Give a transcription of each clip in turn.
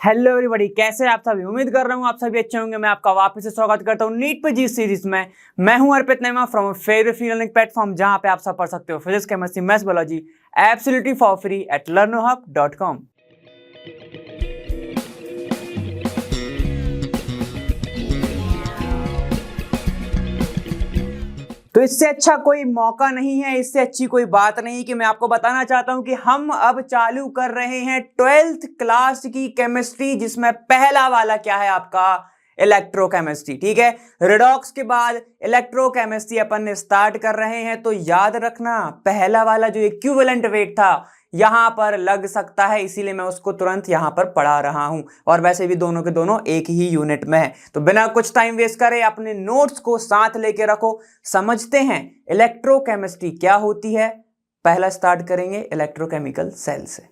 Hello everybody, कैसे आप सभी। उम्मीद कर रहा हूँ आप सभी अच्छे होंगे। मैं आपका वापस से स्वागत करता हूँ नीट पे जी सीरीज में। मैं हूँ Arpit Naima from favourite free learning platform, जहाँ पे आप सब पढ़ सकते हो physics, chemistry, maths, biology absolutely for free at learnerhub.com। तो इससे अच्छा कोई मौका नहीं है, इससे अच्छी कोई बात नहीं कि मैं आपको बताना चाहता हूं कि हम अब चालू कर रहे हैं 12th क्लास की केमिस्ट्री, जिसमें पहला वाला क्या है आपका इलेक्ट्रोकेमिस्ट्री। ठीक है, रिडॉक्स के बाद इलेक्ट्रोकेमिस्ट्री अपन ने स्टार्ट कर रहे हैं। तो याद रखना, पहला वाला जो इक्विवेलेंट वेट था यहां पर लग सकता है, इसीलिए मैं उसको तुरंत यहां पर पढ़ा रहा हूं। और वैसे भी दोनों के दोनों एक ही यूनिट में है। तो बिना कुछ टाइम वेस्ट करे अपने नोट्स को साथ लेके रखो। समझते हैं इलेक्ट्रोकेमिस्ट्री क्या होती है। पहला स्टार्ट करेंगे इलेक्ट्रोकेमिकल सेल से।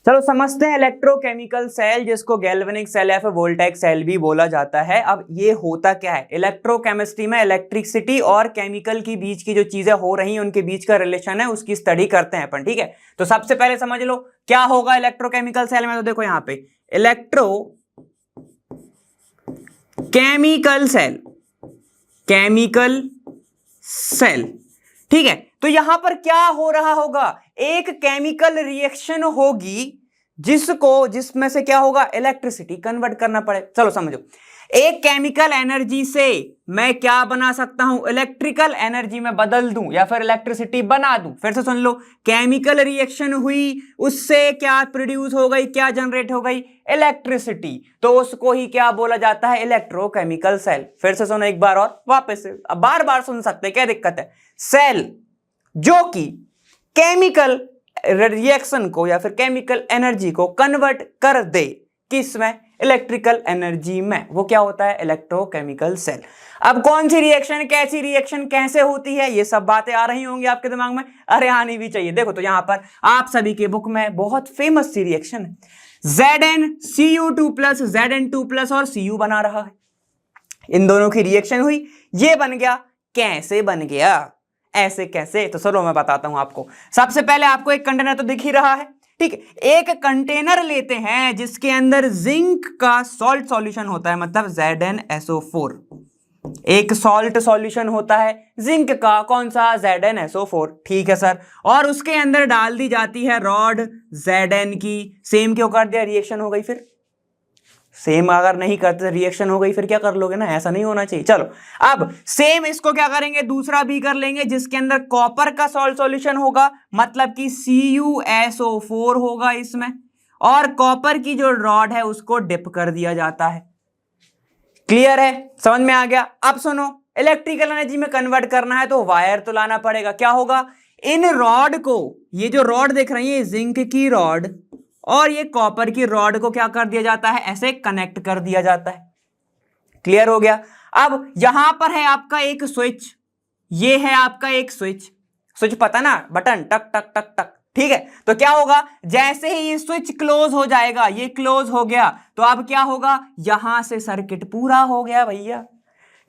चलो समझते हैं इलेक्ट्रोकेमिकल सेल, जिसको गैल्वेनिक सेल या फिर वोल्टेक सेल भी बोला जाता है। अब ये होता क्या है, इलेक्ट्रोकेमिस्ट्री में इलेक्ट्रिसिटी और केमिकल की बीच की जो चीजें हो रही हैं उनके बीच का रिलेशन है, उसकी स्टडी करते हैं अपन। ठीक है, तो सबसे पहले समझ लो क्या होगा इलेक्ट्रोकेमिकल सेल में। तो देखो यहां पे electro chemical cell, chemical cell. ठीक है, तो यहां पर क्या हो रहा होगा, एक केमिकल रिएक्शन होगी जिसमें से क्या होगा, इलेक्ट्रिसिटी कन्वर्ट करना पड़े। चलो समझो, एक केमिकल एनर्जी से मैं क्या बना सकता हूं, इलेक्ट्रिकल एनर्जी में बदल दूं या फिर इलेक्ट्रिसिटी बना दूं। फिर से सुन लो, केमिकल रिएक्शन हुई, उससे क्या प्रोड्यूस हो गई, क्या जनरेट हो गई, इलेक्ट्रिसिटी। तो उसको ही क्या बोला जाता है, इलेक्ट्रोकेमिकल सेल। फिर से सुनो एक बार और वापस से, अब बार बार सुन सकते हैं, क्या दिक्कत है। सेल जो कि केमिकल रिएक्शन को या फिर केमिकल एनर्जी को कन्वर्ट कर दे, किस में, इलेक्ट्रिकल एनर्जी में, वो क्या होता है, इलेक्ट्रोकेमिकल सेल। अब कौन सी रिएक्शन, कैसी रिएक्शन, कैसे होती है, ये सब बातें आ रही होंगी आपके दिमाग में। अरे आनी भी चाहिए। देखो तो यहां पर आप सभी के बुक में बहुत फेमस सी रिएक्शन है, ZnCu2+ Zn2+ और Cu बना रहा है। इन दोनों की रिएक्शन हुई, ये बन गया। कैसे बन गया, ऐसे कैसे, तो चलो मैं बताता हूं आपको। सबसे पहले आपको एक कंटेनर तो दिख ही रहा है। ठीक है, एक कंटेनर लेते हैं जिसके अंदर जिंक का सॉल्ट सॉल्यूशन होता है, मतलब ZnSO4। एक सॉल्ट सॉल्यूशन होता है जिंक का, कौन सा, ZnSO4। ठीक है सर, और उसके अंदर डाल दी जाती है रॉड Zn की। सेम क्यों कर दिया, रिएक्शन हो गई। फिर सेम अगर नहीं करते रिएक्शन हो गई, फिर क्या कर लोगे ना, ऐसा नहीं होना चाहिए। चलो अब सेम इसको क्या करेंगे, दूसरा भी कर लेंगे जिसके अंदर कॉपर का सॉल्ट सॉल्यूशन होगा, मतलब कि CuSO4 होगा इसमें, और कॉपर की जो रॉड है उसको डिप कर दिया जाता है। क्लियर है, समझ में आ गया। अब सुनो, इलेक्ट्रिकल एनर्जी में कन्वर्ट करना है तो वायर तो लाना पड़ेगा। क्या होगा, इन रॉड को, ये जो रॉड देख रही है जिंक की रॉड और ये कॉपर की रॉड को क्या कर दिया जाता है, ऐसे कनेक्ट कर दिया जाता है। क्लियर हो गया। अब यहां पर है आपका एक स्विच, ये है आपका एक स्विच, स्विच पता ना, बटन टक टक टक टक। ठीक है, तो क्या होगा, जैसे ही ये स्विच क्लोज हो जाएगा, ये क्लोज हो गया, तो अब क्या होगा, यहां से सर्किट पूरा हो गया भैया।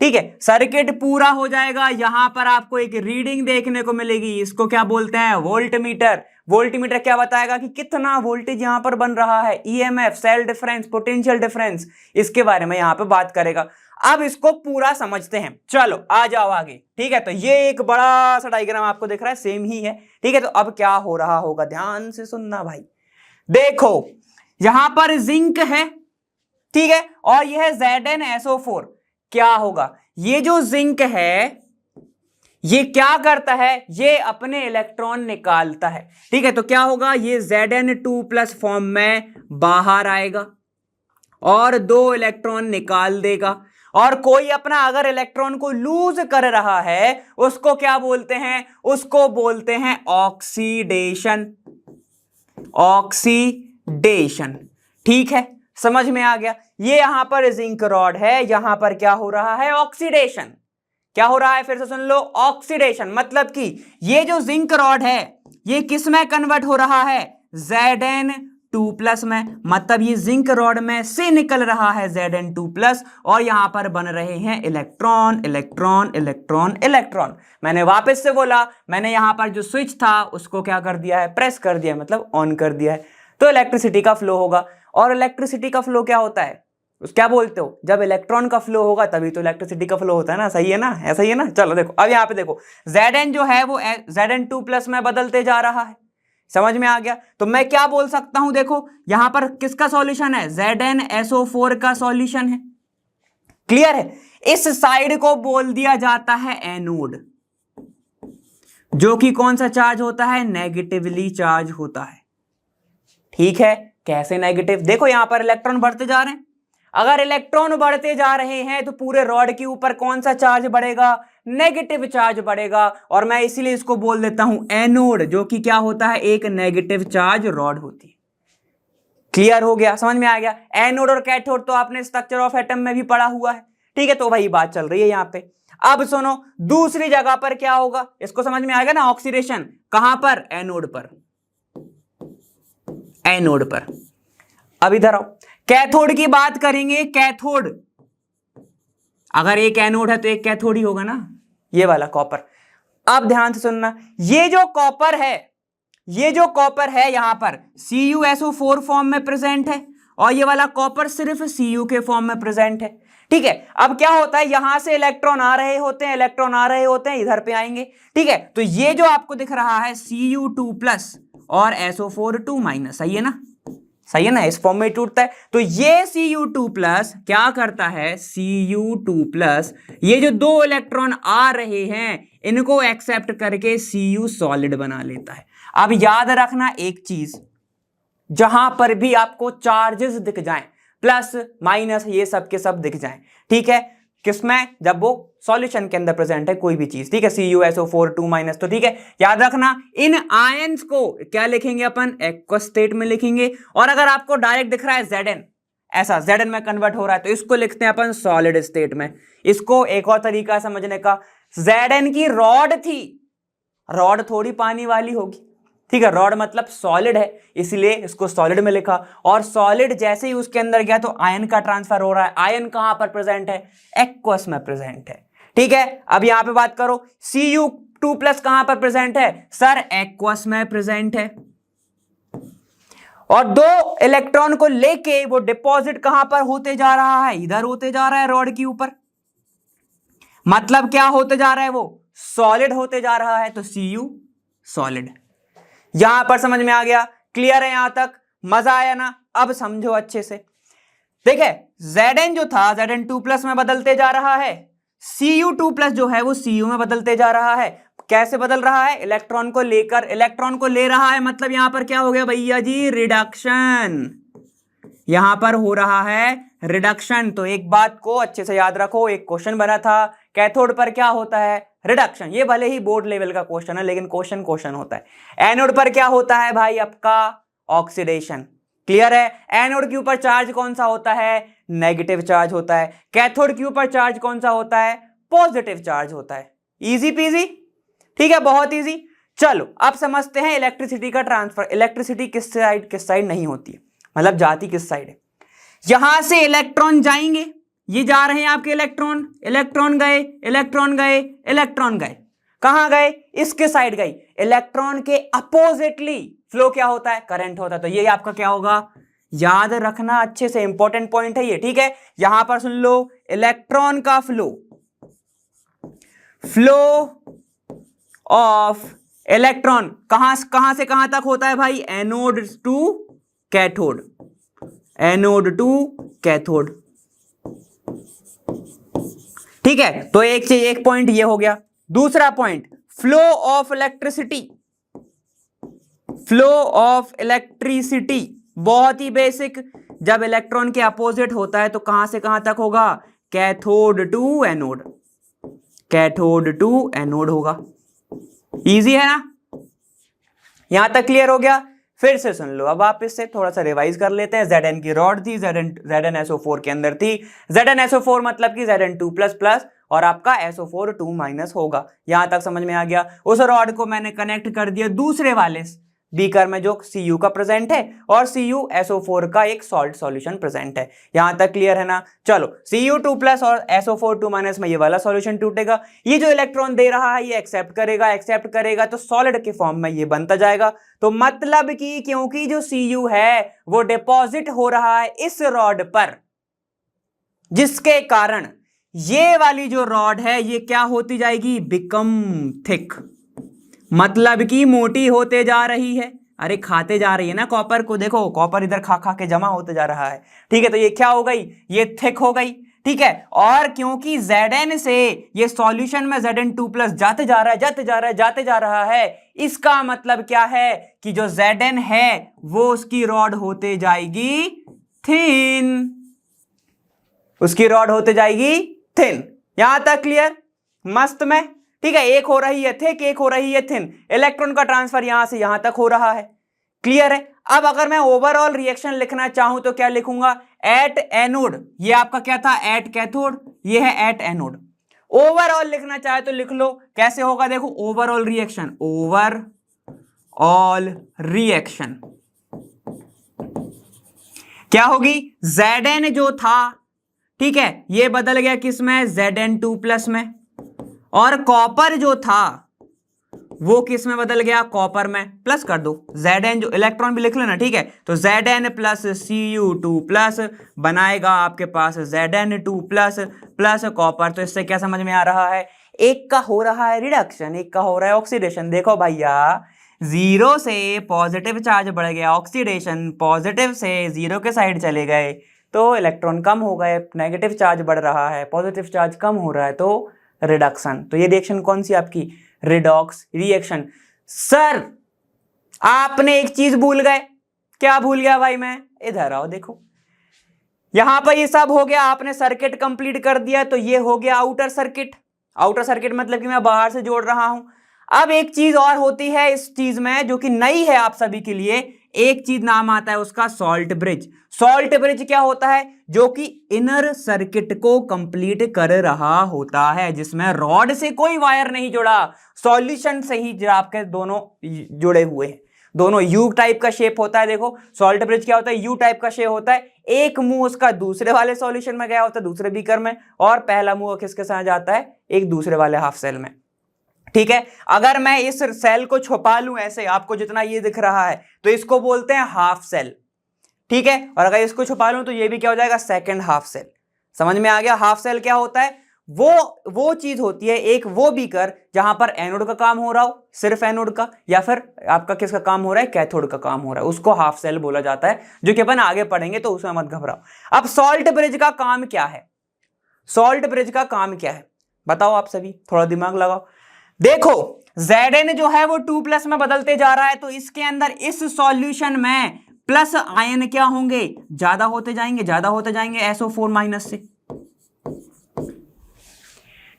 ठीक है, सर्किट पूरा हो जाएगा। यहां पर आपको एक रीडिंग देखने को मिलेगी, इसको क्या बोलते हैं, वोल्टमीटर। वोल्टमीटर क्या बताएगा कि कितना वोल्टेज यहां पर बन रहा है, EMF, cell difference, potential difference, इसके बारे में यहां पे बात करेगा। अब इसको पूरा समझते हैं, चलो आ जाओ आगे। ठीक है, तो ये एक बड़ा सा डायग्राम आपको दिख रहा है, सेम ही है। ठीक है, तो अब क्या हो रहा होगा, ध्यान से सुनना भाई। देखो यहां पर जिंक है, ठीक है, और यह है ZnSO4। क्या होगा, ये जो जिंक है ये क्या करता है, ये अपने इलेक्ट्रॉन निकालता है। ठीक है, तो क्या होगा, ये Zn2+ फॉर्म में बाहर आएगा और 2 इलेक्ट्रॉन निकाल देगा। और कोई अपना अगर इलेक्ट्रॉन को लूज कर रहा है उसको क्या बोलते हैं, उसको बोलते हैं ऑक्सीडेशन। ऑक्सीडेशन, ठीक है, समझ में आ गया। ये यहां पर जिंक रॉड है, यहां पर क्या हो रहा है, ऑक्सीडेशन। क्या हो रहा है, फिर से सुन लो, ऑक्सीडेशन। मतलब कि ये जो जिंक रॉड है ये किस में कन्वर्ट हो रहा है, Zn2+ Zn2+ में, मतलब ये जिंक रॉड में से निकल रहा है Zn2+, और यहां पर बन रहे हैं इलेक्ट्रॉन इलेक्ट्रॉन इलेक्ट्रॉन इलेक्ट्रॉन। मैंने वापस से बोला, मैंने यहां पर जो स्विच था उसको क्या कर दिया है, प्रेस कर दिया, मतलब ऑन कर दिया है, तो इलेक्ट्रिसिटी का फ्लो होगा। और इलेक्ट्रिसिटी का फ्लो क्या होता है, क्या बोलते हो, जब इलेक्ट्रॉन का फ्लो होगा तभी तो इलेक्ट्रिसिटी का फ्लो होता है ना, सही है ना, ऐसा ही है ना। चलो देखो, अब यहाँ पे देखो Zn जो है वो Zn2+ में बदलते जा रहा है, समझ में आ गया। तो मैं क्या बोल सकता हूं, देखो यहां पर किसका सॉल्यूशन है, ZnSO4 का सॉल्यूशन है, क्लियर है। इस साइड को बोल दिया जाता है एनोड, जो कि कौन सा चार्ज होता है, नेगेटिवली चार्ज होता है, ठीक है। कैसे नेगेटिव, देखो यहां पर इलेक्ट्रॉन बढ़ते जा रहे हैं, अगर इलेक्ट्रॉन बढ़ते जा रहे हैं तो पूरे रॉड के ऊपर कौन सा चार्ज बढ़ेगा, नेगेटिव चार्ज बढ़ेगा, और मैं इसीलिए इसको बोल देता हूं एनोड, जो कि क्या होता है, एक नेगेटिव चार्ज रॉड होती है। क्लियर हो गया, समझ में आ गया। एनोड और कैथोड तो आपने स्ट्रक्चर ऑफ एटम में भी पढ़ा हुआ है, ठीक है, तो वही बात चल रही है यहाँ पे। अब सुनो, दूसरी जगह पर क्या होगा, इसको समझ में आएगा ना, ऑक्सीडेशन कहां पर, एनोड पर, एनोड पर। अब इधर आओ, कैथोड की बात करेंगे। कैथोड, अगर एक एनोड है तो एक कैथोड ही होगा ना, ये वाला कॉपर। अब ध्यान से सुनना, ये जो कॉपर है, ये जो कॉपर है यहां पर CuSO4 फॉर्म में प्रेजेंट है, और ये वाला कॉपर सिर्फ Cu के फॉर्म में प्रेजेंट है, ठीक है। अब क्या होता है, यहां से इलेक्ट्रॉन आ रहे होते हैं, इलेक्ट्रॉन आ रहे होते हैं, इधर पे आएंगे, ठीक है। तो ये जो आपको दिख रहा है Cu2+ और SO4 2-, सही है ना, सही है ना, इस फॉर्म में टूटता है। तो ये Cu2+ क्या करता है, Cu2+, ये जो दो इलेक्ट्रॉन आ रहे हैं इनको एक्सेप्ट करके Cu सॉलिड बना लेता है। अब याद रखना एक चीज, जहां पर भी आपको चार्जेस दिख जाएं, प्लस माइनस ये सब के सब दिख जाएं, ठीक है, किसमें, जब वो सॉल्यूशन के अंदर प्रेजेंट है कोई भी चीज, ठीक है, CuSO4 2-, तो ठीक है, याद रखना इन आयंस को क्या लिखेंगे अपन, एक्वस स्टेट में लिखेंगे। और अगर आपको डायरेक्ट दिख रहा है Zn, ऐसा Zn में कन्वर्ट हो रहा है, तो इसको लिखते हैं अपन सॉलिड स्टेट में। इसको एक और तरीका समझने का, Zn की रॉड थी, रॉड थोड़ी पानी वाली होगी, ठीक है, रॉड मतलब सॉलिड है, इसलिए इसको सॉलिड में लिखा। और सॉलिड जैसे ही उसके अंदर गया तो आयन का ट्रांसफर हो रहा है, आयन कहां पर प्रेजेंट है, एक्वस में प्रेजेंट है, ठीक है। अब यहां पे बात करो, Cu2+ कहां पर प्रेजेंट है, सर एक्वस में प्रेजेंट है, और दो इलेक्ट्रॉन को लेके वो डिपॉजिट कहां पर होते जा रहा है, इधर होते जा रहा है रॉड के ऊपर, मतलब क्या होते जा रहा है, वो सॉलिड होते जा रहा है, तो Cu सॉलिड। यहां पर समझ में आ गया, क्लियर है यहां तक, मजा आया ना। अब समझो अच्छे से, देखे Zn जो था Zn2+ में बदलते जा रहा है, Cu2+ जो है वो Cu में बदलते जा रहा है। कैसे बदल रहा है, इलेक्ट्रॉन को लेकर, इलेक्ट्रॉन को ले रहा है, मतलब यहां पर क्या हो गया भैया जी, रिडक्शन, यहां पर हो रहा है रिडक्शन। तो एक बात को अच्छे से याद रखो, एक क्वेश्चन बना था कैथोड पर क्या होता है, रिडक्शन, ये भले ही बोर्ड लेवल का क्वेश्चन है लेकिन क्वेश्चन होता है। एनोड पर क्या होता है भाई आपका, ऑक्सीडेशन, क्लियर है। एनोड के ऊपर चार्ज कौन सा होता है, नेगेटिव चार्ज होता है। कैथोड के ऊपर चार्ज कौन सा होता है, पॉजिटिव चार्ज होता है। इजी पीजी, ठीक है, बहुत इजी। चलो अब समझते हैं इलेक्ट्रिसिटी का ट्रांसफर। इलेक्ट्रिसिटी किस साइड नहीं होती है, मतलब जाती किस साइड है। यहां से इलेक्ट्रॉन जाएंगे, ये जा रहे हैं आपके इलेक्ट्रॉन, इलेक्ट्रॉन गए, इलेक्ट्रॉन गए, इलेक्ट्रॉन गए, कहां गए, इसके साइड गई। इलेक्ट्रॉन के अपोजिटली फ्लो क्या होता है, करंट होता है। तो ये आपका क्या होगा, याद रखना अच्छे से, इंपॉर्टेंट पॉइंट है ये, ठीक है। यहां पर सुन लो, इलेक्ट्रॉन का फ्लो ऑफ इलेक्ट्रॉन कहां से कहां तक होता है भाई, anode to cathode, anode to cathode, ठीक है। तो एक पॉइंट ये हो गया। दूसरा point, flow of electricity, flow of electricity बहुत ही बेसिक, जब इलेक्ट्रॉन के अपोजिट होता है तो कहां से कहां तक होगा, cathode to anode, cathode to anode होगा। इजी है ना, यहां तक क्लियर हो गया। फिर से सुन लो, अब आप इससे थोड़ा सा रिवाइज कर लेते हैं। Zn की रॉड थी, ZnSO4 के अंदर थी, ZnSO4 मतलब कि Zn2++ और आपका SO4 2- होगा। यहां तक समझ में आ गया। उस रॉड को मैंने कनेक्ट कर दिया दूसरे वाले बीकर में जो Cu का प्रेजेंट है और CuSO4 का एक सॉल्ट सॉल्यूशन प्रेजेंट है। यहां तक क्लियर है ना? चलो Cu2 प्लस और SO4 2 माइनस में ये वाला सॉल्यूशन टूटेगा, ये जो इलेक्ट्रॉन दे रहा है ये एक्सेप्ट करेगा तो सॉलिड के फॉर्म में ये बनता जाएगा। तो मतलब कि क्योंकि जो Cu है वो डिपॉजिट हो रहा है इस रॉड पर, जिसके कारण ये वाली जो रॉड है ये क्या होती जाएगी, बिकम थिक, मतलब कि मोटी होते जा रही है। अरे खाते जा रही है ना कॉपर को, देखो कॉपर इधर खा खा के जमा होते जा रहा है। ठीक है, तो ये क्या हो गई, ये थिक हो गई। ठीक है, और क्योंकि Zn से ये सॉल्यूशन में Zn2 प्लस जाते जा रहा है, इसका मतलब क्या है कि जो Zn है वो उसकी रॉड होते जाएगी थिन, उसकी रॉड होते जाएगी थिन। यहां तक क्लियर, मस्त में। ठीक है, एक हो रही है थिक, एक हो रही है थिन, इलेक्ट्रॉन का ट्रांसफर यहां से यहां तक हो रहा है। क्लियर है? अब अगर मैं ओवरऑल रिएक्शन लिखना चाहूं तो क्या लिखूंगा, एट एनोड, ये आपका क्या था, एट कैथोड, ये है एट एनोड। ओवरऑल लिखना चाहे तो लिख लो, कैसे होगा देखो, ओवरऑल रिएक्शन, ओवरऑल रिएक्शन क्या होगी, Zn जो था, ठीक है, ये बदल गया किस में, Zn2 प्लस में, और कॉपर जो था वो किस में बदल गया, कॉपर में। प्लस कर दो, Zn जो इलेक्ट्रॉन भी लिख लेना, ठीक है, तो Zn प्लस Cu2 प्लस बनाएगा आपके पास Zn2 प्लस प्लस कॉपर। तो इससे क्या समझ में आ रहा है, एक का हो रहा है रिडक्शन, एक का हो रहा है ऑक्सीडेशन। देखो भैया, जीरो से पॉजिटिव चार्ज बढ़ गया, ऑक्सीडेशन, पॉजिटिव से जीरो के साइड चले गए तो इलेक्ट्रॉन कम हो गए, नेगेटिव चार्ज बढ़ रहा है, पॉजिटिव चार्ज कम हो रहा है, तो रिडक्शन। तो ये रिएक्शन कौन सी आपकी, रिडॉक्स रिएक्शन। सर आपने एक चीज भूल गए, क्या भूल गया भाई मैं, इधर आओ देखो, यहां पर ये सब हो गया, आपने सर्किट कंप्लीट कर दिया, तो ये हो गया आउटर सर्किट। आउटर सर्किट मतलब कि मैं बाहर से जोड़ रहा हूं। अब एक चीज और होती है इस चीज में जो कि नई है आप सभी के लिए, एक चीज नाम आता है उसका सॉल्ट ब्रिज। सॉल्ट ब्रिज क्या होता है, जो कि इनर सर्किट को कंप्लीट कर रहा होता है, जिसमें रॉड से कोई वायर नहीं जुड़ा, सॉल्यूशन से ही आपके दोनों जुड़े हुए हैं, दोनों यू टाइप का शेप होता है। देखो सॉल्ट ब्रिज क्या होता है, यू टाइप का शेप होता है, एक मुंह उसका दूसरे वाले सॉल्यूशन में गया होता है, दूसरे बीकर में, और पहला मुंह किसके साथ जाता है, एक दूसरे वाले हाफ सेल में। ठीक है, अगर मैं इस सेल को छुपा लूं ऐसे, आपको जितना ये दिख रहा है, तो इसको बोलते हैं हाफ सेल। ठीक है, और अगर इसको छुपा लूं तो ये भी क्या हो जाएगा, सेकंड हाफ सेल। समझ में आ गया, हाफ सेल क्या होता है, वो चीज होती है, एक वो बीकर जहां पर एनोड का काम हो रहा हो, सिर्फ एनोड का, या फिर आपका किसका काम हो रहा है, कैथोड का काम हो रहा है, उसको हाफ सेल बोला जाता है, जो कि अपन आगे पढ़ेंगे, तो उसमें मत घबराओ। अब सॉल्ट ब्रिज का काम क्या है, सॉल्ट ब्रिज का काम क्या है बताओ आप सभी, थोड़ा दिमाग लगाओ। देखो Zn जो है वो 2 प्लस में बदलते जा रहा है, तो इसके अंदर इस सॉल्यूशन में प्लस आयन क्या होंगे, ज्यादा होते जाएंगे SO4 माइनस से।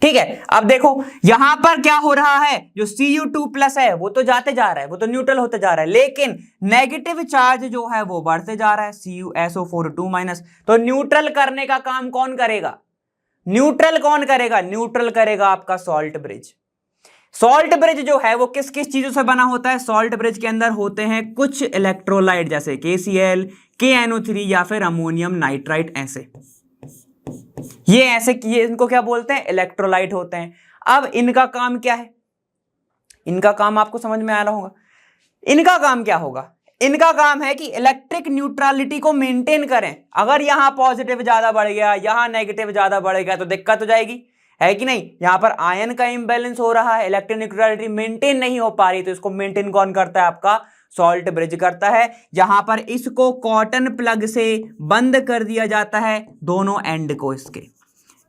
ठीक है, अब देखो यहां पर क्या हो रहा है, जो Cu2 प्लस है वो तो जाते जा रहा है, वो तो न्यूट्रल होते जा रहा है, लेकिन नेगेटिव चार्ज जो है वो बढ़ते जा रहा है, CuSO4 2 माइनस। तो न्यूट्रल करने का काम कौन करेगा, न्यूट्रल कौन करेगा, न्यूट्रल करेगा आपका सॉल्ट ब्रिज। सॉल्ट ब्रिज जो है वो किस किस चीजों से बना होता है, सॉल्ट ब्रिज के अंदर होते हैं कुछ इलेक्ट्रोलाइट, जैसे KCl, KNO3 या फिर अमोनियम नाइट्राइट, ऐसे ये ऐसे ये इनको क्या बोलते हैं, इलेक्ट्रोलाइट होते हैं। अब इनका काम क्या है, इनका काम आपको समझ में आ रहा होगा, इनका काम क्या होगा, इनका काम है कि इलेक्ट्रिक न्यूट्रलिटी को मेंटेन करें। अगर यहां पॉजिटिव ज्यादा बढ़ गया, यहां नेगेटिव ज्यादा बढ़ गया तो दिक्कत हो जाएगी, है कि नहीं। यहां पर आयन का इंबैलेंस हो रहा है, इलेक्ट्रिक न्यूट्रलिटी मेंटेन नहीं हो पा रही, तो इसको मेंटेन कौन करता है, आपका सॉल्ट ब्रिज करता है। यहां पर इसको कॉटन प्लग से बंद कर दिया जाता है, दोनों एंड को इसके,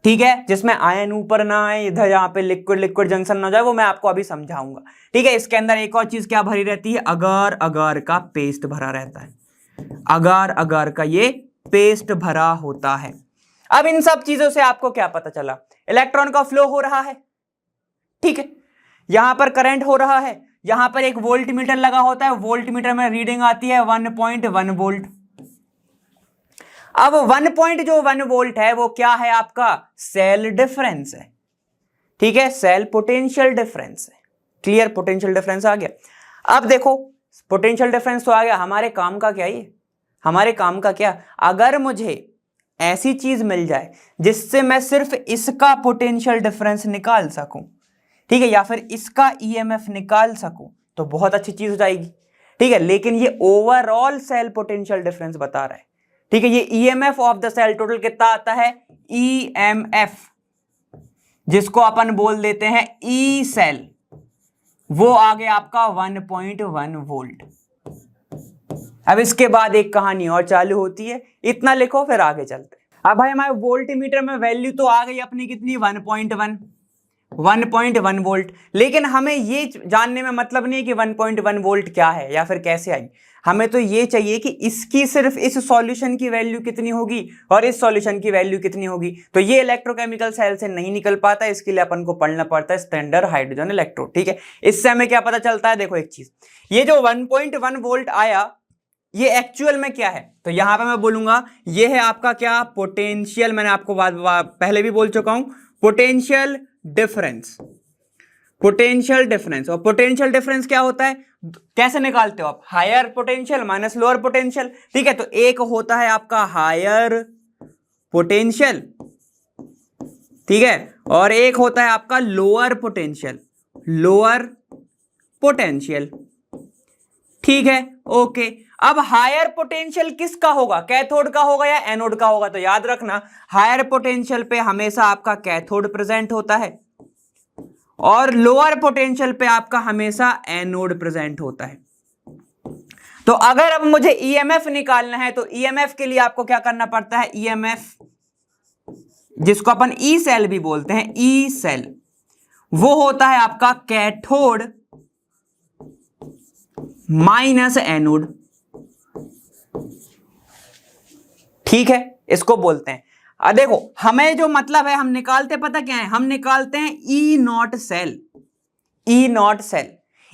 ठीक है, जिसमें आयन ऊपर ना आए, इधर यहाँ पे लिक्विड लिक्विड जंक्शन ना जाए, वो मैं आपको अभी समझाऊंगा। ठीक है, इसके अंदर एक और चीज क्या भरी रहती है, अगार अगार का पेस्ट भरा रहता है, अगार अगार का ये पेस्ट भरा होता है। अब इन सब चीजों से आपको क्या पता चला, इलेक्ट्रॉन का फ्लो हो रहा है, ठीक है, यहां पर करंट हो रहा है, यहां पर एक वोल्ट मीटर लगा होता है, वोल्ट मीटर में रीडिंग आती है 1.1 वोल्ट। अब 1.1 वोल्ट है वो क्या है, आपका सेल डिफरेंस है, ठीक है, सेल पोटेंशियल डिफरेंस है। क्लियर, पोटेंशियल डिफरेंस आ गया। अब देखो पोटेंशियल डिफरेंस तो आ गया, हमारे काम का क्या ये, हमारे काम का क्या, अगर मुझे ऐसी चीज मिल जाए जिससे मैं सिर्फ इसका पोटेंशियल डिफरेंस निकाल सकूं, ठीक है, या फिर इसका ईएमएफ निकाल सकूं, तो बहुत अच्छी चीज हो जाएगी, ठीक है। लेकिन ये ओवरऑल सेल पोटेंशियल डिफरेंस बता रहा है, ठीक है। ये EMF of the cell total कितना आता है, ईएमएफ, जिसको अपन बोल देते हैं ई सेल, वो आ गया आपका 1.1 वोल्ट। अब इसके बाद एक कहानी और चालू होती है, इतना लिखो फिर आगे चलते हैं। अब भाई हमारे वोल्टमीटर में वैल्यू तो आ गई अपनी कितनी, 1.1 वोल्ट, लेकिन हमें ये जानने में मतलब नहीं है कि 1.1 वोल्ट क्या है या फिर कैसे आई, हमें तो ये चाहिए कि इसकी सिर्फ इस सॉल्यूशन की वैल्यू कितनी होगी और इस सॉल्यूशन की वैल्यू कितनी होगी। तो ये इलेक्ट्रोकेमिकल सेल से नहीं निकल पाता, इसके लिए अपन को पढ़ना पड़ता है स्टैंडर्ड हाइड्रोजन इलेक्ट्रोड, ठीक है। इससे हमें क्या पता चलता है, देखो एक चीज, ये जो 1.1 वोल्ट आया ये एक्चुअल में क्या है, तो यहां पे मैं बोलूंगा ये है आपका क्या, पोटेंशियल, मैंने आपको पहले भी बोल चुका हूं, पोटेंशियल डिफरेंस, पोटेंशियल डिफरेंस। और पोटेंशियल डिफरेंस क्या होता है, कैसे निकालते हो आप, higher potential minus lower potential, ठीक है। तो एक होता है आपका हायर पोटेंशियल, ठीक है, और एक होता है आपका लोअर पोटेंशियल, लोअर पोटेंशियल, ठीक है, ओके। अब हायर पोटेंशियल किसका होगा, कैथोड का होगा या एनोड का होगा, तो याद रखना हायर पोटेंशियल पे हमेशा आपका कैथोड प्रेजेंट होता है और लोअर पोटेंशियल पे आपका हमेशा एनोड प्रेजेंट होता है। तो अगर अब मुझे ईएमएफ निकालना है तो ईएमएफ के लिए आपको क्या करना पड़ता है, ईएमएफ जिसको अपन ई सेल भी बोलते हैं, ई सेल, वो होता है आपका कैथोड माइनस एनोड, ठीक है, इसको बोलते हैं। अब देखो हमें जो मतलब है हम निकालते पता क्या है, हम निकालते हैं E naught cell, E naught cell.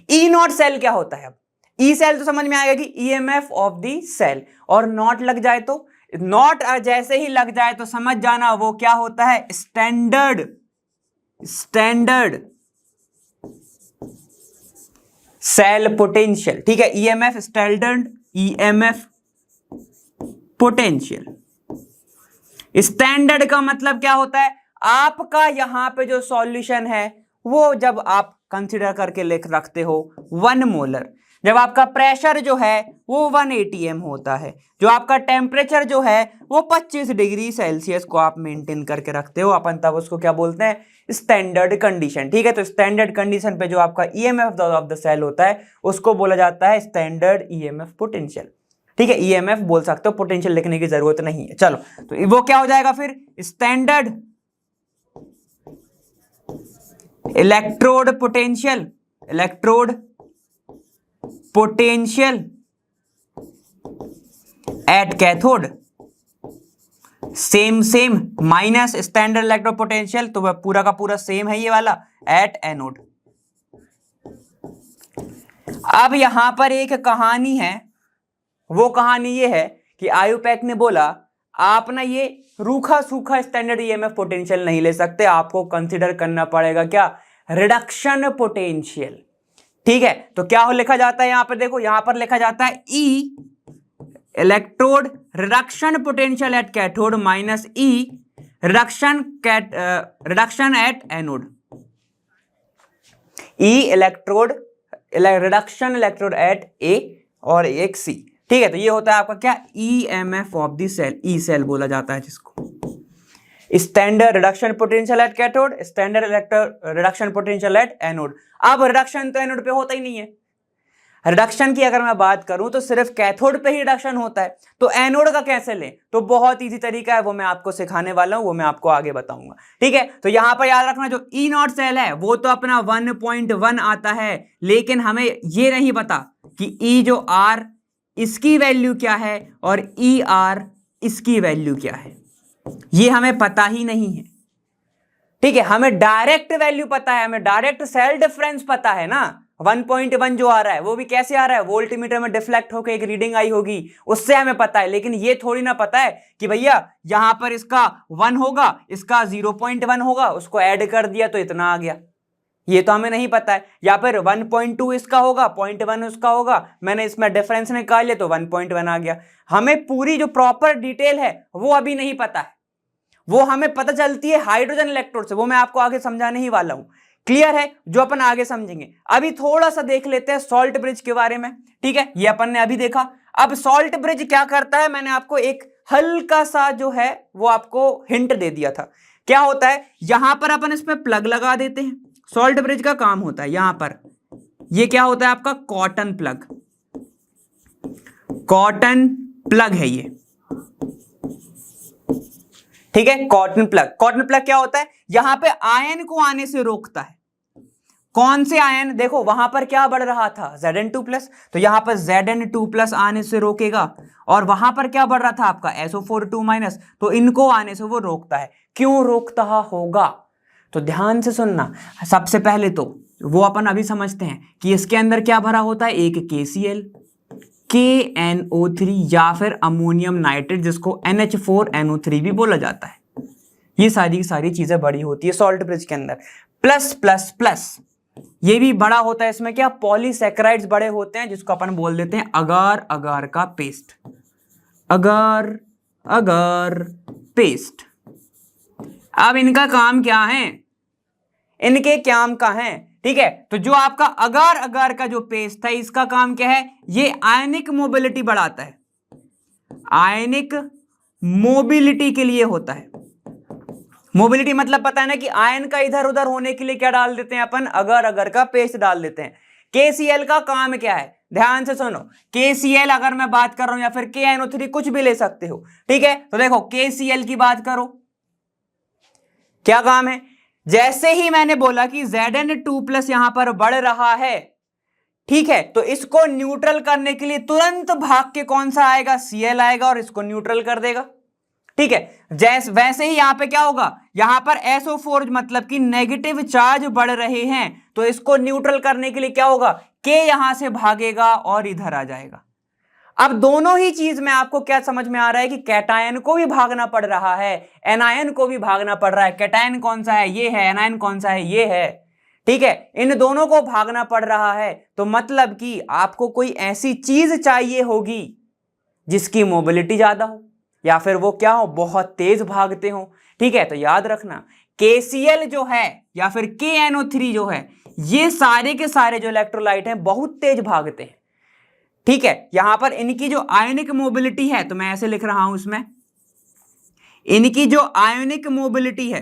E naught cell क्या होता है, अब ई सेल तो समझ में आएगा कि ईएमएफ ऑफ द सेल, और नॉट लग जाए तो, नॉट जैसे ही लग जाए तो समझ जाना वो क्या होता है, स्टैंडर्ड, स्टैंडर्ड सेल पोटेंशियल, ठीक है, EMF standard EMF potential. Standard का मतलब क्या होता है, आपका यहां पे जो सॉल्यूशन है वो जब आप कंसीडर करके लिख रखते हो 1 मोलर, जब आपका प्रेशर जो है वो 1 atm होता है, जो आपका टेम्परेचर जो है वो 25 डिग्री सेल्सियस को आप मेंटेन करके रखते हो, अपन तब उसको क्या बोलते हैं, स्टैंडर्ड कंडीशन, ठीक है। तो स्टैंडर्ड कंडीशन पे जो आपका ईएमएफ ऑफ द सेल होता है उसको बोला जाता है स्टैंडर्ड ईएमएफ पोटेंशियल, ठीक है। ईएमएफ बोल सकते हो, पोटेंशियल लिखने की जरूरत नहीं है। चलो तो वो क्या हो जाएगा फिर, standard electrode potential, electrode potential at cathode, same same minus standard electrode potential, तो वह पूरा का पूरा सेम है ये वाला, एट एनोड। अब यहां पर एक कहानी है, वो कहानी ये है कि आयुपैक ने बोला आप ना ये रूखा सूखा स्टैंडर्ड ईएमएफ पोटेंशियल नहीं ले सकते, आपको कंसीडर करना पड़ेगा क्या, रिडक्शन पोटेंशियल, ठीक है। तो क्या हो लिखा जाता है यहां पर, देखो यहां पर लिखा जाता है E electrode reduction potential at cathode minus E reduction at anode, E electrode reduction electrode at A और एक सी, ठीक है। तो ये होता है आपका क्या, EMF of the cell, E cell बोला जाता है जिसको, standard reduction potential at cathode, standard reduction potential at anode. अब रिडक्शन तो एनोड पे होता ही नहीं है, रिडक्शन की अगर मैं बात करूं तो सिर्फ कैथोड पे ही रिडक्शन होता है, तो एनोड का कैसे लें, तो बहुत इजी तरीका है, वो मैं आपको सिखाने वाला हूं, वो मैं आपको आगे बताऊंगा, ठीक है। तो यहां पर याद रखना जो ई नॉट सेल है वो तो अपना 1.1 आता है, लेकिन हमें ये नहीं पता कि ई जो आर इसकी वैल्यू क्या है और ई आर इसकी वैल्यू क्या है, ये हमें पता ही नहीं है, ठीक है। हमें डायरेक्ट वैल्यू पता है, हमें डायरेक्ट सेल डिफरेंस पता है ना, 1.1 जो आ रहा है वो भी कैसे आ रहा है, वोल्टमीटर में डिफ्लेक्ट होकर एक रीडिंग आई होगी, उससे हमें पता है। लेकिन ये थोड़ी ना पता है कि भैया यहां पर इसका 1 होगा, इसका 0.1 होगा, उसको ऐड कर दिया तो इतना आ गया, ये तो हमें नहीं पता है। या फिर 1.2 इसका होगा, 0.1 उसका होगा, मैंने इसमें डिफरेंस निकाल लिया तो 1.1 आ गया। हमें पूरी जो प्रॉपर डिटेल है वो अभी नहीं पता है, वो हमें पता चलती है हाइड्रोजन इलेक्ट्रोड से, वो मैं आपको आगे समझाने ही वाला हूं। क्लियर है, जो अपन आगे समझेंगे। अभी थोड़ा सा देख लेते हैं सॉल्ट ब्रिज के बारे में। ठीक है, ये अपन ने अभी देखा। अब सॉल्ट ब्रिज क्या करता है, मैंने आपको एक हल्का सा जो है वो आपको हिंट दे दिया था। क्या होता है, यहां पर अपन इसमें प्लग लगा देते हैं। सॉल्ट ब्रिज का काम होता है यहां पर, ये क्या होता है आपका कॉटन प्लग, कॉटन प्लग है ये। ठीक है, कॉटन प्लग। कॉटन प्लग क्या होता है, यहां पे आयन को आने से रोकता है। कौन से आयन, देखो वहां पर क्या बढ़ रहा था Zn2+, तो यहां पर Zn2+ आने से रोकेगा, और वहां पर क्या बढ़ रहा था आपका SO4 2-, तो इनको आने से वो रोकता है। क्यों रोकता होगा, तो ध्यान से सुनना। सबसे पहले तो वो अपन अभी समझते हैं कि इसके अंदर क्या भरा होता है, एक KCl, KNO3 या फिर अमोनियम नाइट्रेट, जिसको NH4NO3 भी बोला जाता है। ये सारी चीजें बड़ी होती है सॉल्ट ब्रिज के अंदर। प्लस प्लस प्लस ये भी बड़ा होता है, इसमें क्या पॉलीसैकेराइड्स बड़े होते हैं, जिसको अपन बोल देते हैं अगार अगार का पेस्ट, अगार अगार पेस्ट। अब इनका काम क्या है, इनके काम का है। ठीक है, तो जो आपका अगार अगार का जो पेस्ट था, इसका काम क्या है, ये आयनिक मोबिलिटी बढ़ाता है। आयनिक मोबिलिटी के लिए होता है। मोबिलिटी मतलब पता है ना कि आयन का इधर उधर होने के लिए क्या डाल देते हैं अपन, अगर अगर का पेस्ट डाल देते हैं। KCl का काम क्या है, ध्यान से सुनो। KCl अगर मैं बात कर रहा हूं, या फिर KNO3 कुछ भी ले सकते हो। ठीक है, तो देखो KCl की बात करो, क्या काम है, जैसे ही मैंने बोला कि Zn2+ यहां पर बढ़ रहा है, ठीक है, तो इसको न्यूट्रल करने के लिए तुरंत भाग के कौन सा आएगा, Cl आएगा और इसको न्यूट्रल कर देगा। ठीक है, जैसे वैसे ही यहां पे क्या होगा, यहां पर SO4 मतलब कि नेगेटिव चार्ज बढ़ रहे हैं, तो इसको न्यूट्रल करने के लिए क्या होगा, K यहां से भागेगा और इधर आ जाएगा। अब दोनों ही चीज में आपको क्या समझ में आ रहा है कि कैटायन को भी भागना पड़ रहा है, एनायन को भी भागना पड़ रहा है। कैटायन कौन सा है, ये है, एनायन कौन सा है, ये है। ठीक है, इन दोनों को भागना पड़ रहा है, तो मतलब कि आपको कोई ऐसी चीज चाहिए होगी जिसकी मोबिलिटी ज्यादा हो, या फिर वो क्या हो, बहुत तेज भागते हो। ठीक है, तो याद रखना KCl जो है या फिर KNO3 जो है, ये सारे के सारे जो इलेक्ट्रोलाइट हैं बहुत तेज भागते हैं। ठीक है, यहां पर इनकी जो आयनिक मोबिलिटी है, तो मैं ऐसे लिख रहा हूं इसमें, इनकी जो आयनिक मोबिलिटी है,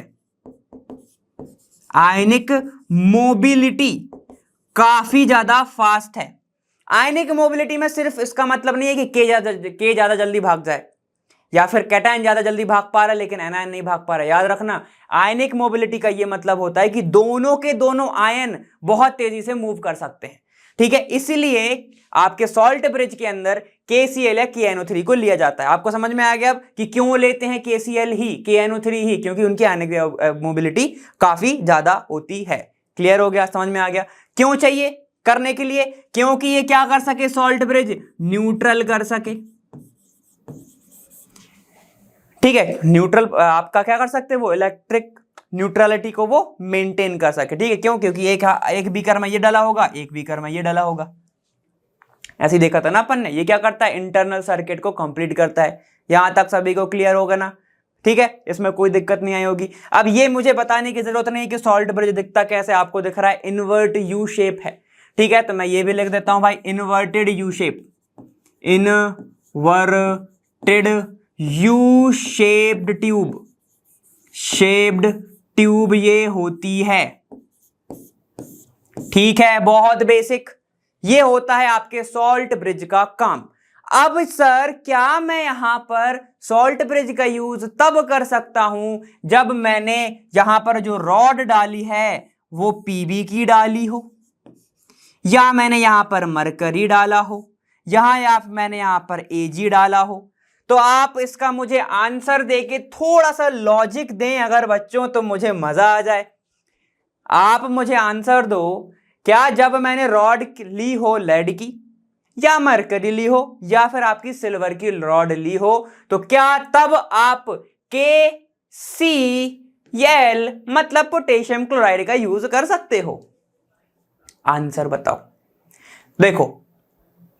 आयनिक मोबिलिटी काफी ज्यादा फास्ट है। आयनिक मोबिलिटी में सिर्फ इसका मतलब नहीं है कि के ज्यादा जल्दी भाग जाए, या फिर कैटायन ज्यादा जल्दी भाग पा रहा है लेकिन एनायन नहीं भाग पा रहा है। याद रखना, आयनिक मोबिलिटी का यह मतलब होता है कि दोनों के दोनों आयन बहुत तेजी से मूव कर सकते हैं। ठीक है, इसीलिए आपके सॉल्ट ब्रिज के अंदर KCl या KNO3 को लिया जाता है। आपको समझ में आ गया अब कि क्यों लेते हैं KCl ही, KNO3 ही, क्योंकि उनकी आयनिक मोबिलिटी काफी ज्यादा होती है। क्लियर हो गया, समझ में आ गया क्यों चाहिए करने के लिए, क्योंकि ये क्या कर सके, सॉल्ट ब्रिज न्यूट्रल कर सके। ठीक है, न्यूट्रल आपका क्या कर सकते हैं, वो इलेक्ट्रिक न्यूट्रलिटी को वो मेंटेन कर सके। ठीक है, क्यों, क्योंकि एक बीकर में ये डाला होगा, एक बीकर में ये डाला होगा। ऐसे ही देखा था ना अपन ने, ये क्या करता है, इंटरनल सर्किट को कंप्लीट करता है। यहां तक सभी को क्लियर होगा ना। ठीक है, इसमें कोई दिक्कत नहीं आई होगी। अब ये मुझे बताने की जरूरत नहीं कि सॉल्ट ब्रिज दिखता कैसे, आपको दिख रहा है इन्वर्ट यू शेप है। ठीक है, तो मैं ये भी लिख देता हूं भाई, inverted U shape, inverted U shaped tube, shaped tube ये होती है। ठीक है, बहुत बेसिक, ये होता है आपके सॉल्ट ब्रिज का काम। अब सर क्या मैं यहां पर सॉल्ट ब्रिज का यूज तब कर सकता हूं जब मैंने यहां पर जो रॉड डाली है वो PB की डाली हो, या मैंने यहां पर मरकरी डाला हो, या मैंने यहां पर Ag डाला हो। तो आप इसका मुझे आंसर देके थोड़ा सा लॉजिक दें अगर बच्चों, तो मुझे मजा आ जाए। आप मुझे आंसर दो, क्या जब मैंने रॉड ली हो लेड की, या मरकरी ली हो, या फिर आपकी सिल्वर की रॉड ली हो, तो क्या तब आप KCl मतलब पोटेशियम क्लोराइड का यूज कर सकते हो? आंसर बताओ। देखो,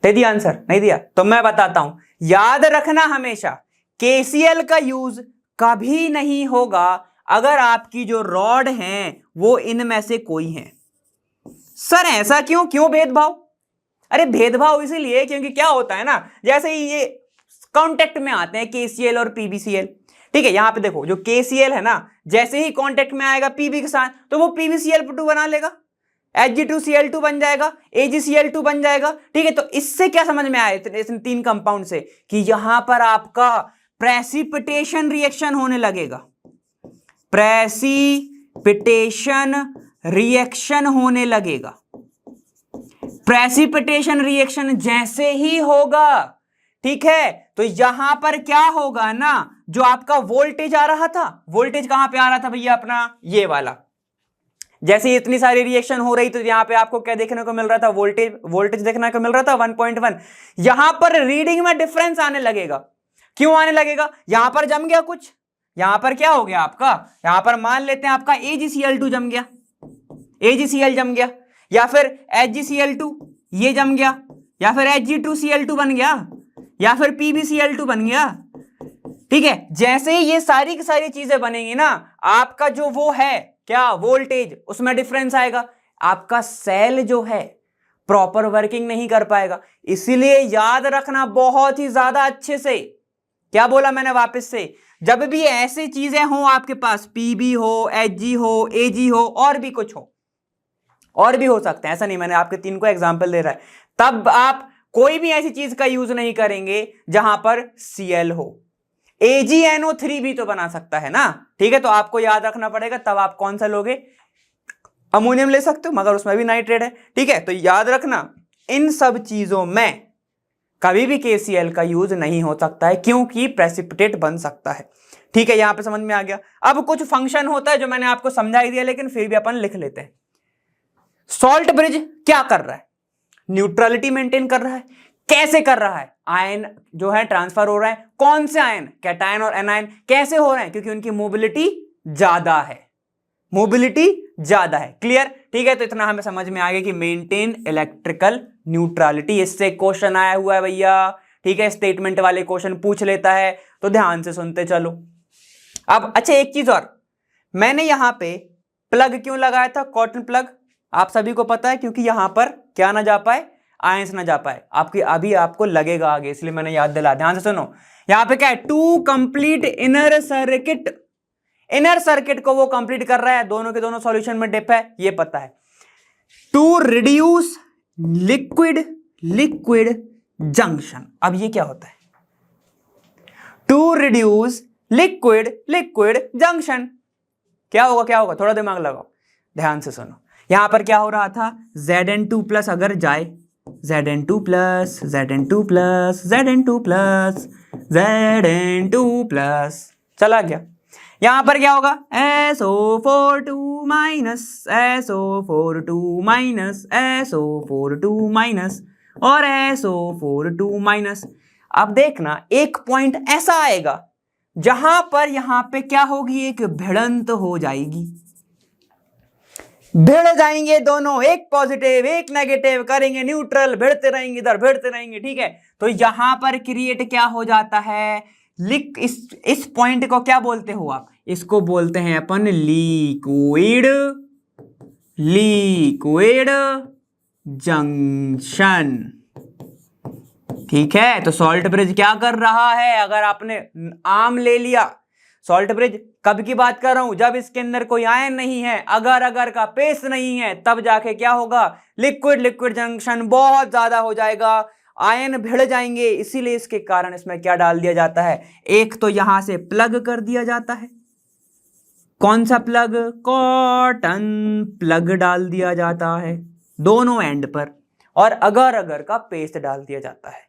दे दिया आंसर? नहीं दिया तो मैं बताता हूं। याद रखना हमेशा KCl का यूज कभी नहीं होगा अगर आपकी जो रॉड हैं वो इनमें से कोई है। सर ऐसा क्यों, क्यों भेदभाव? अरे भेदभाव इसीलिए क्योंकि क्या होता है ना, जैसे ही ये कांटेक्ट में आते हैं KCl और PbCl, ठीक है, यहां पे देखो जो KCl है ना, जैसे ही कांटेक्ट में आएगा Pb के साथ तो वो PbCl2 बना लेगा, Hg2Cl2 बन जाएगा, AgCl2 बन जाएगा। ठीक है, तो इससे क्या समझ में आया इन तीन कंपाउंड से कि यहां पर आपका प्रेसिपिटेशन रिएक्शन होने लगेगा, प्रेसिपिटेशन रिएक्शन होने लगेगा। प्रेसिपिटेशन रिएक्शन जैसे ही होगा, ठीक है, तो यहां पर क्या होगा ना, जो आपका वोल्टेज आ रहा था, वोल्टेज कहां पे आ रहा था भैया अपना, ये वाला, जैसे इतनी सारी रिएक्शन हो रही तो यहां पे आपको क्या देखने को मिल रहा था, वोल्टेज देखने को मिल रहा था 1.1। यहां पर रीडिंग में डिफरेंस आने लगेगा। क्यों आने लगेगा? यहां पर जम गया कुछ, यहां पर क्या हो गया आपका, यहां पर मान लेते हैं आपका AgCl2 जम गया, AgCl जम गया, या फिर HgCl2 ये जम गया, या फिर Hg2Cl2 बन गया, या फिर PbCl2 बन गया। ठीक है, जैसे ही ये सारी की सारी चीजें बनेंगी ना, आपका जो वो है क्या वोल्टेज, उसमें डिफरेंस आएगा, आपका सेल जो है प्रॉपर वर्किंग नहीं कर पाएगा। इसीलिए याद रखना बहुत ही ज्यादा अच्छे से, क्या बोला मैंने वापस से, जब भी ऐसी चीजें हो आपके पास, Pb हो, Hg हो, Ag हो, और भी कुछ हो, और भी हो सकते हैं, ऐसा नहीं, मैंने आपके तीन को एग्जांपल दे रहा है, तब आप कोई भी ऐसी चीज का यूज नहीं करेंगे जहां पर Cl हो। AgNO3 भी तो बना सकता है ना, ठीक है, तो आपको याद रखना पड़ेगा, तब आप कौन सा लोगे, अमोनियम ले सकते हो, मगर उसमें भी नाइट्रेट है। ठीक है, तो याद रखना इन सब चीजों में कभी भी KCl का यूज नहीं हो सकता है, क्योंकि प्रेसिपिटेट बन सकता है। ठीक है, यहां पे समझ में आ गया। अब कुछ फंक्शन होता है जो मैंने आपको समझा ही दिया, लेकिन फिर भी अपन लिख लेते हैं। सॉल्ट ब्रिज क्या कर रहा है, न्यूट्रलिटी मेंटेन कर रहा है। कैसे कर रहा है? आयन जो है ट्रांसफर हो रहा है, कौन से आयन, कैटायन और एनायन। कैसे हो रहे हैं? क्योंकि उनकी मोबिलिटी ज्यादा है, मोबिलिटी ज्यादा है। क्लियर? ठीक है, तो इतना हमें समझ में आ गया कि मेंटेन इलेक्ट्रिकल न्यूट्रलिटी। इससे क्वेश्चन आया हुआ है भैया, ठीक है, स्टेटमेंट वाले क्वेश्चन पूछ लेता है, तो ध्यान से सुनते चलो। अब अच्छा एक चीज और, मैंने यहां पे प्लग क्यों लगाया था, कॉटन प्लग, आप सभी को पता है, क्योंकि यहां पर क्या ना जा पाए, आयंस ना जा पाए। आपकी अभी आपको लगेगा आगे, इसलिए मैंने याद दिला। ध्यान से सुनो, यहां पे क्या है, to complete inner circuit, inner circuit को वो कंप्लीट कर रहा है, दोनों के दोनों सॉल्यूशन में डिप है, ये पता है। To reduce liquid liquid junction. अब ये क्या होता है, to reduce liquid liquid junction, क्या होगा, क्या होगा, थोड़ा दिमाग लगाओ, ध्यान से सुनो। यहां पर क्या हो रहा था, Zn2 प्लस अगर जाए, Zn2 plus Zn2 plus Zn2 plus Zn2 plus चला गया, यहां पर क्या होगा, SO42 minus SO42 minus SO42 minus और SO42 माइनस। अब देखना एक पॉइंट ऐसा आएगा जहां पर यहां पे क्या होगी, एक भिड़ंत हो जाएगी, भिड़ जाएंगे दोनों, एक पॉजिटिव एक नेगेटिव करेंगे न्यूट्रल, भिड़ते रहेंगे इधर, भिड़ते रहेंगे। ठीक है, तो यहां पर क्रिएट क्या हो जाता है, इस पॉइंट को क्या बोलते हो आप, इसको बोलते हैं अपन लिक्विड लिक्विड जंक्शन। ठीक है, तो सॉल्ट ब्रिज क्या कर रहा है, अगर आपने आम ले लिया, सॉल्ट ब्रिज कब की बात कर रहा हूं, जब इसके अंदर कोई आयन नहीं है, अगर अगर का पेस्ट नहीं है, तब जाके क्या होगा, लिक्विड लिक्विड जंक्शन बहुत ज्यादा हो जाएगा, आयन भिड़ जाएंगे। इसीलिए इसके कारण इसमें क्या डाल दिया जाता है, एक तो यहां से प्लग कर दिया जाता है, कौन सा प्लग, कॉटन प्लग डाल दिया जाता है दोनों एंड पर, और अगर अगर का पेस्ट डाल दिया जाता है।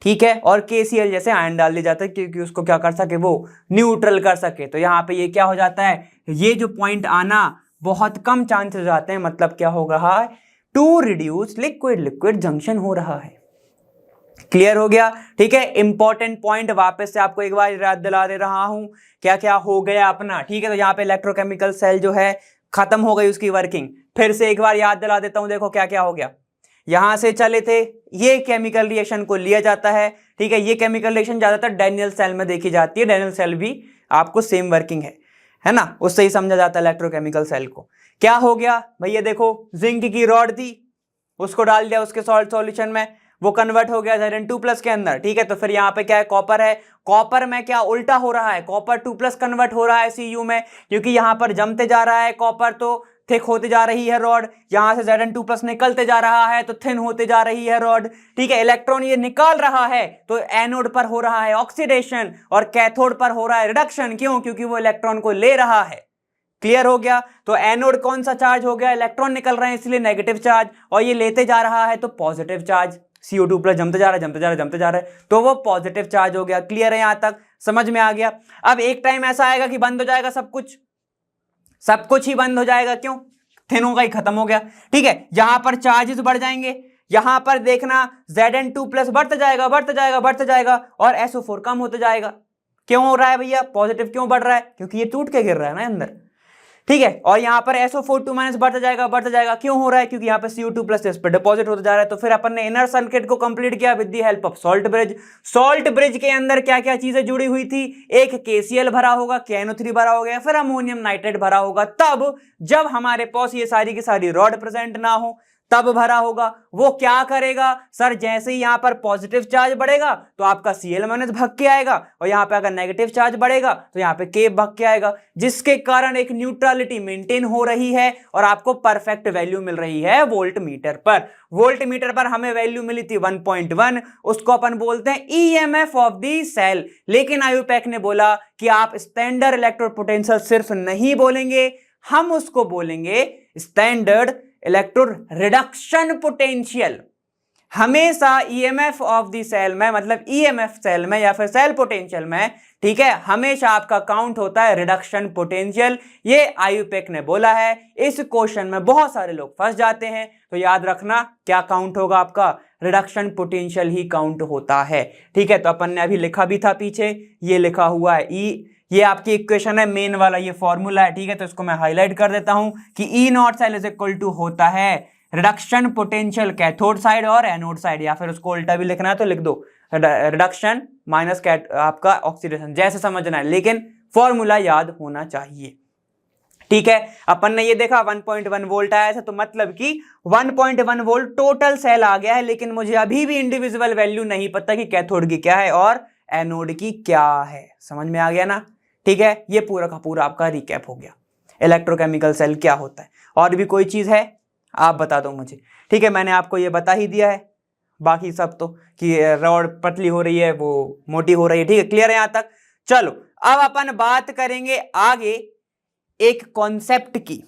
ठीक है, और KCl जैसे आयन डाल दिया जाता है, क्योंकि उसको क्या कर सके, वो न्यूट्रल कर सके। तो यहाँ पे ये क्या हो जाता है, ये जो पॉइंट आना बहुत कम चांसेस आते हैं, मतलब क्या हो रहा है, to reduce liquid liquid junction हो रहा है। क्लियर हो गया? ठीक है, इंपॉर्टेंट पॉइंट वापस से आपको एक बार याद दिला दे रहा हूं, क्या क्या हो गया अपना। ठीक है, तो यहाँ पे इलेक्ट्रोकेमिकल सेल जो है खत्म हो गई उसकी वर्किंग। फिर से एक बार याद दिला देता हूं, देखो क्या क्या हो गया। यहां से चले थे, ये केमिकल रिएक्शन को लिया जाता है, ठीक है। ये केमिकल रिएक्शन ज्यादातर डैनियल सेल में देखी जाती है, डैनियल सेल भी आपको सेम वर्किंग है ना, उससे ही समझा जाता है इलेक्ट्रोकेमिकल सेल को। क्या हो गया भैया, देखो जिंक की रॉड थी, उसको डाल दिया उसके सॉल्ट सॉल्यूशन में, वो कन्वर्ट हो गया Zn2+ के अंदर, ठीक है। तो फिर यहाँ पे क्या है, कॉपर है, कॉपर में क्या उल्टा हो रहा है, कॉपर 2+ कन्वर्ट हो रहा है Cu में, क्योंकि यहाँ पर जमते जा रहा है कॉपर, तो थिक होते जा रही है रॉड, यहां से Zn2+ निकलते जा रहा है तो थिन होते जा रही है रॉड, ठीक है। इलेक्ट्रॉन ये निकाल रहा है तो एनोड पर हो रहा है ऑक्सीडेशन और कैथोड पर हो रहा है रिडक्शन, क्यों, क्योंकि वो इलेक्ट्रॉन को ले रहा है। क्लियर हो गया। तो एनोड कौन सा चार्ज हो गया, इलेक्ट्रॉन निकल रहे हैं इसलिए नेगेटिव चार्ज, और ये लेते जा रहा है तो पॉजिटिव चार्ज, CO2+ जमते जा रहा है जमते जा रहा है जमते जा रहा है, तो वो पॉजिटिव चार्ज हो गया। क्लियर है, यहां तक समझ में आ गया। अब एक टाइम ऐसा आएगा कि बंद हो जाएगा सब कुछ ही बंद हो जाएगा, क्यों, थिन होगा ही, खत्म हो गया, ठीक है। यहां पर चार्जेस बढ़ जाएंगे, यहां पर देखना Zn2+ बढ़ता जाएगा बढ़ता जाएगा बढ़ता जाएगा और SO4 कम होता जाएगा। क्यों हो रहा है भैया, पॉजिटिव क्यों बढ़ रहा है, क्योंकि ये टूट के गिर रहा है ना अंदर, ठीक है। और यहां पर SO4 2- बढ़ता जाएगा, क्यों हो रहा है, क्योंकि यहां पर CO2+ इस पर डिपॉजिट होता जा रहा है। तो फिर अपन ने इनर सर्किट को कंप्लीट किया with the help of salt bridge. Salt bridge के अंदर क्या क्या चीजें जुड़ी हुई थी, एक KCl भरा होगा, KNO3 भरा होगा, फिर अमोनियम नाइट्रेट भरा होगा, तब जब हमारे पास ये सारी की सारी रॉड प्रेजेंट ना हो तब भरा होगा। वो क्या करेगा सर, जैसे ही यहां पर पॉजिटिव चार्ज बढ़ेगा तो आपका Cl- भाग के आएगा, और यहां पे अगर नेगेटिव चार्ज बढ़ेगा तो यहां पे K भाग के आएगा, जिसके कारण एक न्यूट्रलिटी मेंटेन हो रही है और आपको परफेक्ट वैल्यू मिल रही है वोल्ट मीटर पर। वोल्ट मीटर पर हमें वैल्यू मिली थी 1.1, उसको अपन बोलते हैं EMF ऑफ द सेल। लेकिन आयुपेक ने बोला कि आप स्टैंडर्ड इलेक्ट्रोड पोटेंशियल सिर्फ नहीं बोलेंगे, हम उसको बोलेंगे स्टैंडर्ड इलेक्ट्रोड रिडक्शन पोटेंशियल। हमेशा EMF ऑफ द सेल में, मतलब EMF सेल में या फिर सेल पोटेंशियल में, ठीक है, हमेशा आपका काउंट होता है रिडक्शन पोटेंशियल। ये आयुपेक ने बोला है। इस क्वेश्चन में बहुत सारे लोग फंस जाते हैं, तो याद रखना क्या काउंट होगा आपका, रिडक्शन पोटेंशियल ही काउंट होता है, ठीक है। तो अपन ने अभी लिखा भी था पीछे, ये लिखा हुआ है ये आपकी इक्वेशन है, मेन वाला ये फॉर्मूला है, ठीक है। तो इसको मैं हाईलाइट कर देता हूं कि E0 cell is equal to होता है रिडक्शन पोटेंशियल कैथोड साइड और एनोड साइड, या फिर उसको उल्टा भी लिखना है तो लिख दो, रिडक्शन माइनस आपका ऑक्सीडेशन, जैसे समझना है, लेकिन फॉर्मूला याद होना चाहिए, ठीक है। अपन ने ये देखा 1.1 वोल्ट आया था, तो मतलब कि 1.1 वोल्ट टोटल सेल आ गया है, लेकिन मुझे अभी भी इंडिविजुअल वैल्यू नहीं पता कि कैथोड की क्या है और एनोड की क्या है। समझ में आ गया ना, ठीक है। ये पूरा का पूरा आपका रिकैप हो गया, इलेक्ट्रोकेमिकल सेल क्या होता है। और भी कोई चीज है आप बता दो मुझे, ठीक है। मैंने आपको ये बता ही दिया है, बाकी सब तो कि रॉड पतली हो रही है वो मोटी हो रही है, ठीक है। क्लियर है यहां तक। चलो अब अपन बात करेंगे आगे एक कॉन्सेप्ट की,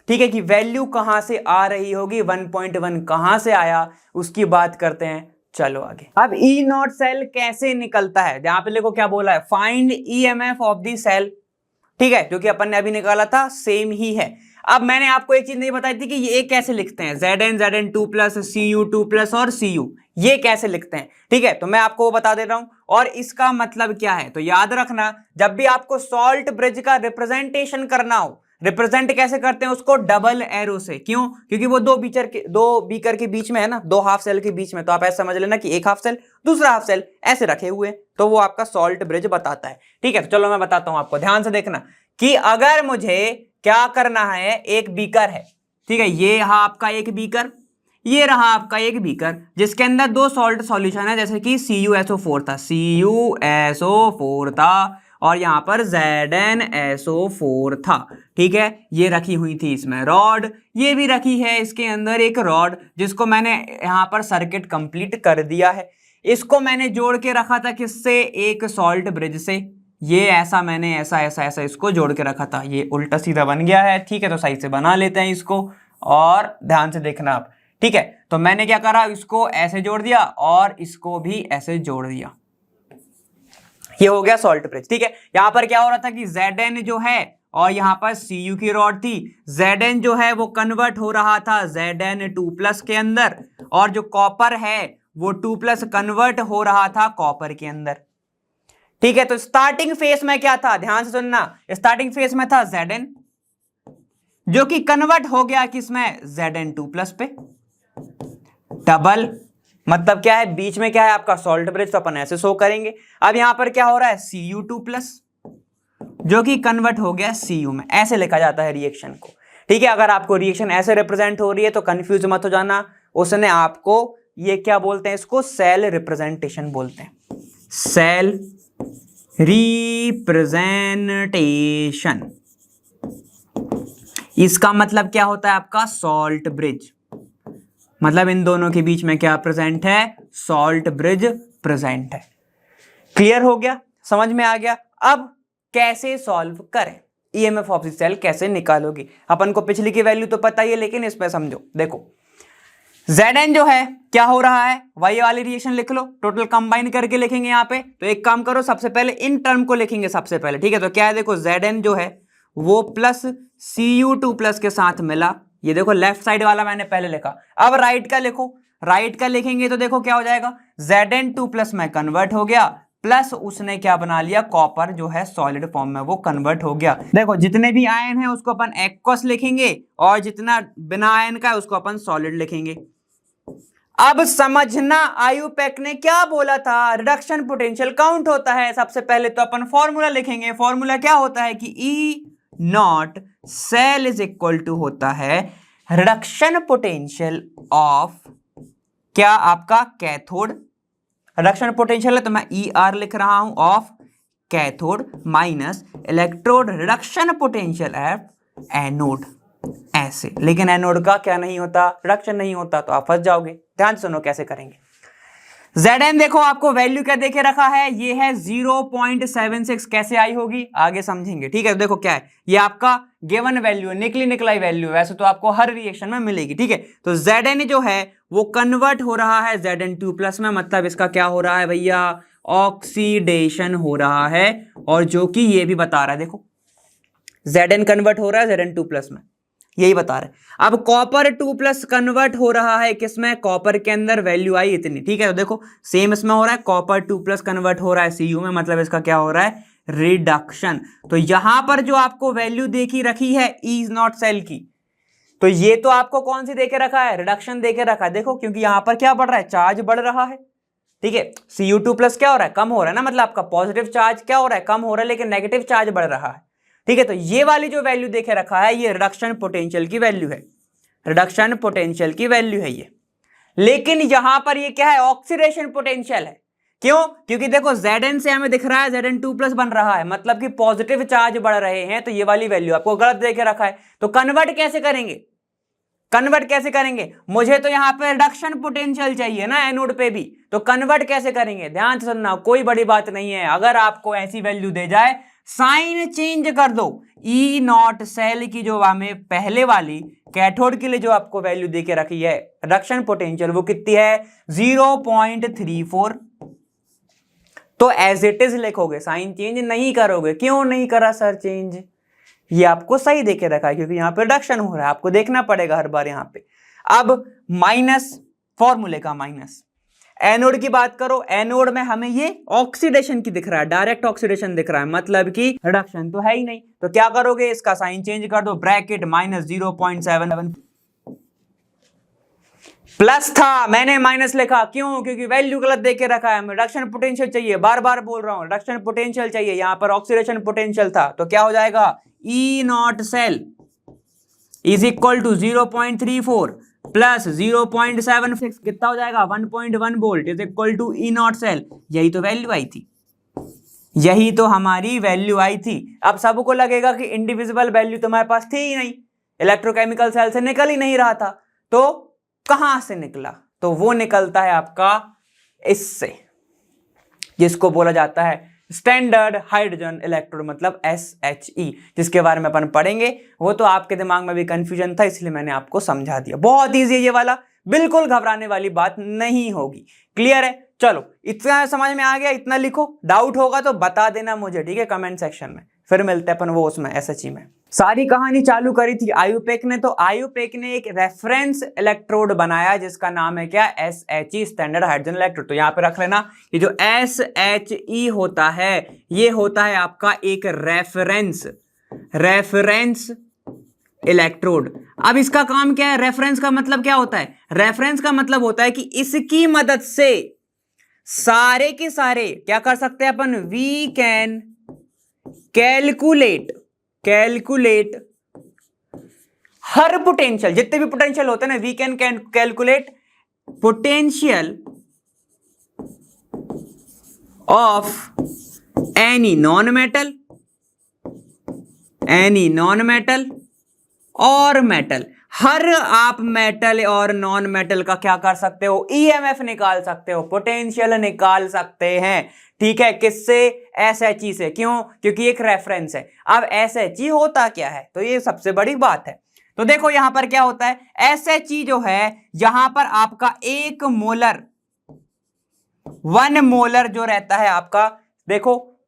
ठीक है, कि वैल्यू कहां से आ रही होगी, 1.1 कहां से आया, उसकी बात करते हैं। चलो आगे। अब E0 सेल कैसे निकलता है, यहां पे देखो क्या बोला है, find EMF of the cell, ठीक है, जो कि अपन ने अभी निकाला था सेम ही है। अब मैंने आपको एक चीज नहीं बताई थी कि ये कैसे लिखते हैं, Zn Zn2+ Cu2+ और Cu, ये कैसे लिखते हैं, ठीक है। तो मैं आपको वो बता दे रहा हूं, और इसका मतलब क्या है, तो याद रखना जब भी आपको सॉल्ट ब्रिज का रिप्रेजेंटेशन करना हो, रिप्रेजेंट कैसे करते हैं उसको, डबल एरो से। क्यों, क्योंकि वो दो बीकर के बीच में है ना, दो हाफ सेल के बीच में, तो आप ऐसा समझ लेना कि एक हाफ सेल दूसरा हाफ सेल ऐसे रखे हुए, तो वो आपका सॉल्ट ब्रिज बताता है, ठीक है। तो चलो मैं बताता हूं आपको, ध्यान से देखना कि अगर मुझे क्या करना है, एक बीकर है, ठीक है, ये रहा आपका एक बीकर, ये रहा आपका एक बीकर जिसके अंदर दो सॉल्ट सॉल्यूशन है, जैसे कि CuSO4 था, CuSO4 था, और यहां पर ZnSO4 था, ठीक है। ये रखी हुई थी इसमें रॉड, ये भी रखी है इसके अंदर एक रॉड, जिसको मैंने यहां पर सर्किट कंप्लीट कर दिया है। इसको मैंने जोड़ के रखा था किससे, एक सॉल्ट ब्रिज से। ये ऐसा मैंने ऐसा ऐसा ऐसा इसको जोड़ के रखा था, ये उल्टा सीधा बन गया है, ठीक है। तो सही से बना लेते हैं इसको, और ध्यान से देखना आप, ठीक है। तो मैंने क्या करा, इसको ऐसे जोड़ दिया और इसको भी ऐसे जोड़ दिया, ये हो गया सॉल्ट ब्रिज, ठीक है। यहां पर क्या हो रहा था कि Zn जो है और यहां पर Cu की रॉड थी, Zn जो है वो कन्वर्ट हो रहा था Zn2+ के अंदर, और जो कॉपर है वो 2+ कन्वर्ट हो रहा था कॉपर के अंदर, ठीक है। तो स्टार्टिंग फेस में क्या था, ध्यान से सुनना, स्टार्टिंग फेस में था Zn, जो कि कन्वर्ट हो गया किसमें, Zn2+ पे। डबल मतलब क्या है, बीच में क्या है आपका सॉल्ट ब्रिज, तो अपन ऐसे शो करेंगे। अब यहां पर क्या हो रहा है, Cu2+, जो कि कन्वर्ट हो गया Cu में। ऐसे लिखा जाता है रिएक्शन को, ठीक है। अगर आपको रिएक्शन ऐसे रिप्रेजेंट हो रही है तो कंफ्यूज मत हो जाना, उसने आपको ये क्या बोलते हैं, इसको सेल रिप्रेजेंटेशन बोलते हैं, सेल रिप्रेजेंटेशन। इसका मतलब क्या होता है आपका, सॉल्ट ब्रिज, मतलब इन दोनों के बीच में क्या प्रेजेंट है, सॉल्ट ब्रिज प्रेजेंट है। क्लियर हो गया, समझ में आ गया। अब कैसे सॉल्व करें, ईएमएफ ऑफ द सेल कैसे निकालोगे। अपन को पिछली की वैल्यू तो पता ही है, लेकिन इसमें समझो। देखो Zn जो है क्या हो रहा है, वही वाली रिएक्शन लिख लो, टोटल कंबाइन करके लिखेंगे यहाँ पे। तो एक काम करो, सबसे पहले इन टर्म को लिखेंगे सबसे पहले, ठीक है। तो क्या है, देखो Zn जो है वो प्लस Cu2+ के साथ मिला, ये देखो लेफ्ट साइड वाला मैंने पहले लिखा। अब राइट का लिखो, राइट का लिखेंगे तो देखो क्या हो जाएगा, Zn2+ में कन्वर्ट हो गया, प्लस उसने क्या बना लिया, कॉपर जो है सॉलिड फॉर्म में वो कन्वर्ट हो गया। देखो जितने भी आयन है उसको अपन एक्वस लिखेंगे, और जितना बिना आयन का है उसको अपन सॉलिड लिखेंगे। अब समझना आयुपेक ने क्या बोला था, रिडक्शन पोटेंशियल काउंट होता है। सबसे पहले तो अपन फॉर्मूला लिखेंगे, फॉर्मूला क्या होता है कि E0 cell is equal to होता है रिडक्शन पोटेंशियल ऑफ क्या आपका कैथोड, रिडक्शन पोटेंशियल है तो मैं ER लिख रहा हूं, of cathode minus electrode reduction potential at anode, ऐसे। लेकिन एनोड का क्या नहीं होता, रिडक्शन नहीं होता, तो आप फंस जाओगे। ध्यान सुनो कैसे करेंगे। Zn देखो आपको वैल्यू क्या देके रखा है, ये है 0.76, कैसे आई होगी आगे समझेंगे, ठीक है। देखो क्या है, ये आपका गिवन वैल्यू है, निकली निकलाई वैल्यू, वैसे तो आपको हर रिएक्शन में मिलेगी, ठीक है। तो Zn जो है वो कन्वर्ट हो रहा है Zn2+ में, मतलब इसका क्या हो रहा है भैया, ऑक्सीडेशन हो रहा है, और जो कि ये भी बता रहा है, देखो Zn कन्वर्ट हो रहा है Zn2+ में, यही बता रहे। अब कॉपर 2+ कन्वर्ट हो रहा है किसमें, कॉपर के अंदर वैल्यू आई इतनी, ठीक है। तो देखो सेम इसमें हो रहा है, कॉपर 2+ कन्वर्ट हो रहा है Cu में, मतलब इसका क्या हो रहा है, रिडक्शन। तो यहां पर जो आपको वैल्यू देखी रखी है E0 सेल की, तो ये तो आपको कौन सी देके रखा है, रिडक्शन देके रखा है। देखो क्योंकि यहां पर क्या बढ़ रहा है, चार्ज बढ़ रहा है, ठीक है। Cu2+ क्या हो रहा है, कम हो रहा है ना, मतलब आपका पॉजिटिव चार्ज क्या हो रहा है, कम हो रहा है, लेकिन नेगेटिव चार्ज बढ़ रहा है, ठीक है। तो ये वाली जो वैल्यू देखे रखा है ये रिडक्शन पोटेंशियल की वैल्यू है, रिडक्शन पोटेंशियल की वैल्यू है ये। लेकिन यहां पर ये क्या है, ऑक्सीडेशन पोटेंशियल है। क्यों, क्योंकि देखो Zn से हमें दिख रहा है Zn2+ बन रहा है, मतलब कि पॉजिटिव चार्ज बढ़ रहे हैं, तो ये वाली वैल्यू आपको गलत देके रखा है। तो कन्वर्ट कैसे करेंगे, कन्वर्ट कैसे करेंगे, मुझे तो यहां पे रिडक्शन पोटेंशियल चाहिए ना एनोड पे भी, तो कन्वर्ट कैसे करेंगे, ध्यान से सुनना, कोई बड़ी बात नहीं है। अगर आपको ऐसी वैल्यू दे जाए, साइन चेंज कर दो, E0 सेल की जो हमें पहले वाली कैथोड के लिए जो आपको वैल्यू देके रखी है रिडक्शन पोटेंशियल, वो कितनी है 0.34, तो एज इट इज लिखोगे, साइन चेंज नहीं करोगे। क्यों नहीं करा सर चेंज, ये आपको सही देके रखा है क्योंकि यहां पे रिडक्शन हो रहा है, आपको देखना पड़ेगा हर बार यहां पे। अब माइनस, फॉर्मूले का माइनस, एनोड की बात करो, एनोड में हमें ये ऑक्सीडेशन की दिख रहा है, डायरेक्ट ऑक्सीडेशन दिख रहा है, मतलब कि रिडक्शन तो है ही नहीं। तो क्या करोगे, इसका साइन चेंज कर दो, ब्रैकेट माइनस 0.77, प्लस था मैंने माइनस लिखा, क्यों, क्योंकि वैल्यू गलत देके रखा है। हमें रिडक्शन पोटेंशियल चाहिए, बार बार बोल रहा हूं रिडक्शन पोटेंशियल चाहिए, यहां पर ऑक्सीडेशन पोटेंशियल था। तो क्या हो जाएगा, E0 cell is equal to 0.34 plus 0.76, कितना हो जाएगा 1.1 volt is equal to E0 cell. यही तो वैल्यू आई थी, यही तो हमारी वैल्यू आई थी। अब सबको लगेगा कि इंडिविजुअल वैल्यू तुम्हारे पास थी ही नहीं, इलेक्ट्रोकेमिकल सेल से निकल ही नहीं रहा था, तो कहां से निकला, तो वो निकलता है आपका इससे, जिसको बोला जाता है स्टैंडर्ड हाइड्रोजन इलेक्ट्रोड, मतलब SHE, जिसके बारे में अपन पढ़ेंगे। वो तो आपके दिमाग में भी कंफ्यूजन था, इसलिए मैंने आपको समझा दिया। बहुत ईजी है ये वाला, बिल्कुल घबराने वाली बात नहीं होगी। क्लियर है, चलो इतना समझ में आ गया, इतना लिखो। डाउट होगा तो बता देना मुझे, ठीक है, कमेंट सेक्शन में। फिर मिलते हैं अपन वो उसमें SHE में। सारी कहानी चालू करी थी आयुपेक ने, तो आयुपेक ने एक रेफरेंस इलेक्ट्रोड बनाया जिसका नाम है क्या, SHE, स्टैंडर्ड हाइड्रोजन इलेक्ट्रोड। तो यहां पे रख लेना कि जो SHE होता है ये होता है आपका एक रेफरेंस इलेक्ट्रोड। अब इसका काम क्या है? रेफरेंस का मतलब क्या होता है? रेफरेंस का मतलब होता है कि इसकी मदद से सारे के सारे क्या कर सकते हैं अपन? वी कैन कैलकुलेट हर पोटेंशियल, जितने भी पोटेंशियल होते हैं ना, we can calculate potential of any non metal और मेटल। हर आप मेटल और नॉन मेटल का क्या कर सकते हो? ईएमएफ निकाल सकते हो, पोटेंशियल निकाल सकते हैं। ठीक है, किससे? एसएचई से। क्यों? क्योंकि एक रेफरेंस है। अब एसएचई होता क्या है? तो ये सबसे बड़ी बात है। तो देखो यहां पर क्या होता है, एसएचई जो है यहां पर आपका 1 मोलर 1 मोलर जो रहता है आपका, देखो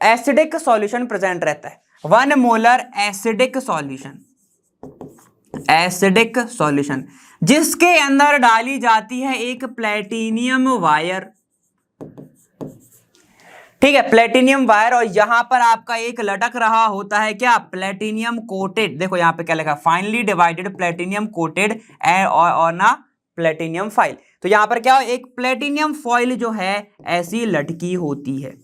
एसिडिक सॉल्यूशन प्रेजेंट रहता है। 1 मोलर एसिडिक सॉल्यूशन जिसके अंदर डाली जाती है एक प्लेटिनियम वायर। ठीक है, प्लेटिनियम वायर, और यहां पर आपका एक लटक रहा होता है क्या? Platinum coated. देखो यहां पे क्या लिखा? फाइनली डिवाइडेड प्लेटिनियम कोटेड और ना प्लेटिनियम फाइल। तो यहां पर क्या हो? एक प्लेटिनियम फॉइल जो है ऐसी लटकी होती है।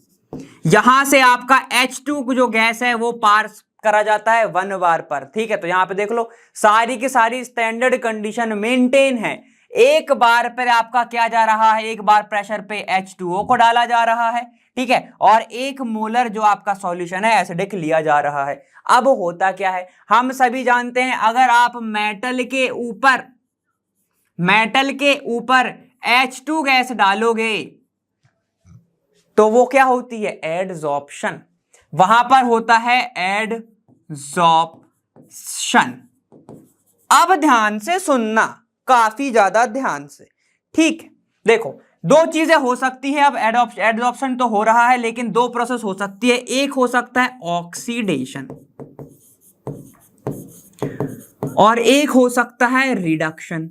यहां से आपका H2 जो गैस है वो पास करा जाता है 1 बार पर। ठीक है, तो यहां पे देख लो सारी की सारी स्टैंडर्ड कंडीशन मेंटेन है। 1 बार पर आपका क्या जा रहा है? 1 बार प्रेशर पे H2O को डाला जा रहा है। ठीक है, और 1 मोलर जो आपका सॉल्यूशन है एसिडिक लिया जा रहा है। अब होता क्या है? हम सभी जानते हैं, अगर आप मेटल के ऊपर H2 गैस डालोगे तो वो क्या होती है? एडजॉर्प्शन। वहां पर होता है एडजॉर्प्शन। अब ध्यान से सुनना, काफी ज्यादा ध्यान से। ठीक है, देखो 2 चीजें हो सकती है। अब एडजॉर्प्शन तो हो रहा है, लेकिन 2 प्रोसेस हो सकती है। एक हो सकता है ऑक्सीडेशन और एक हो सकता है रिडक्शन।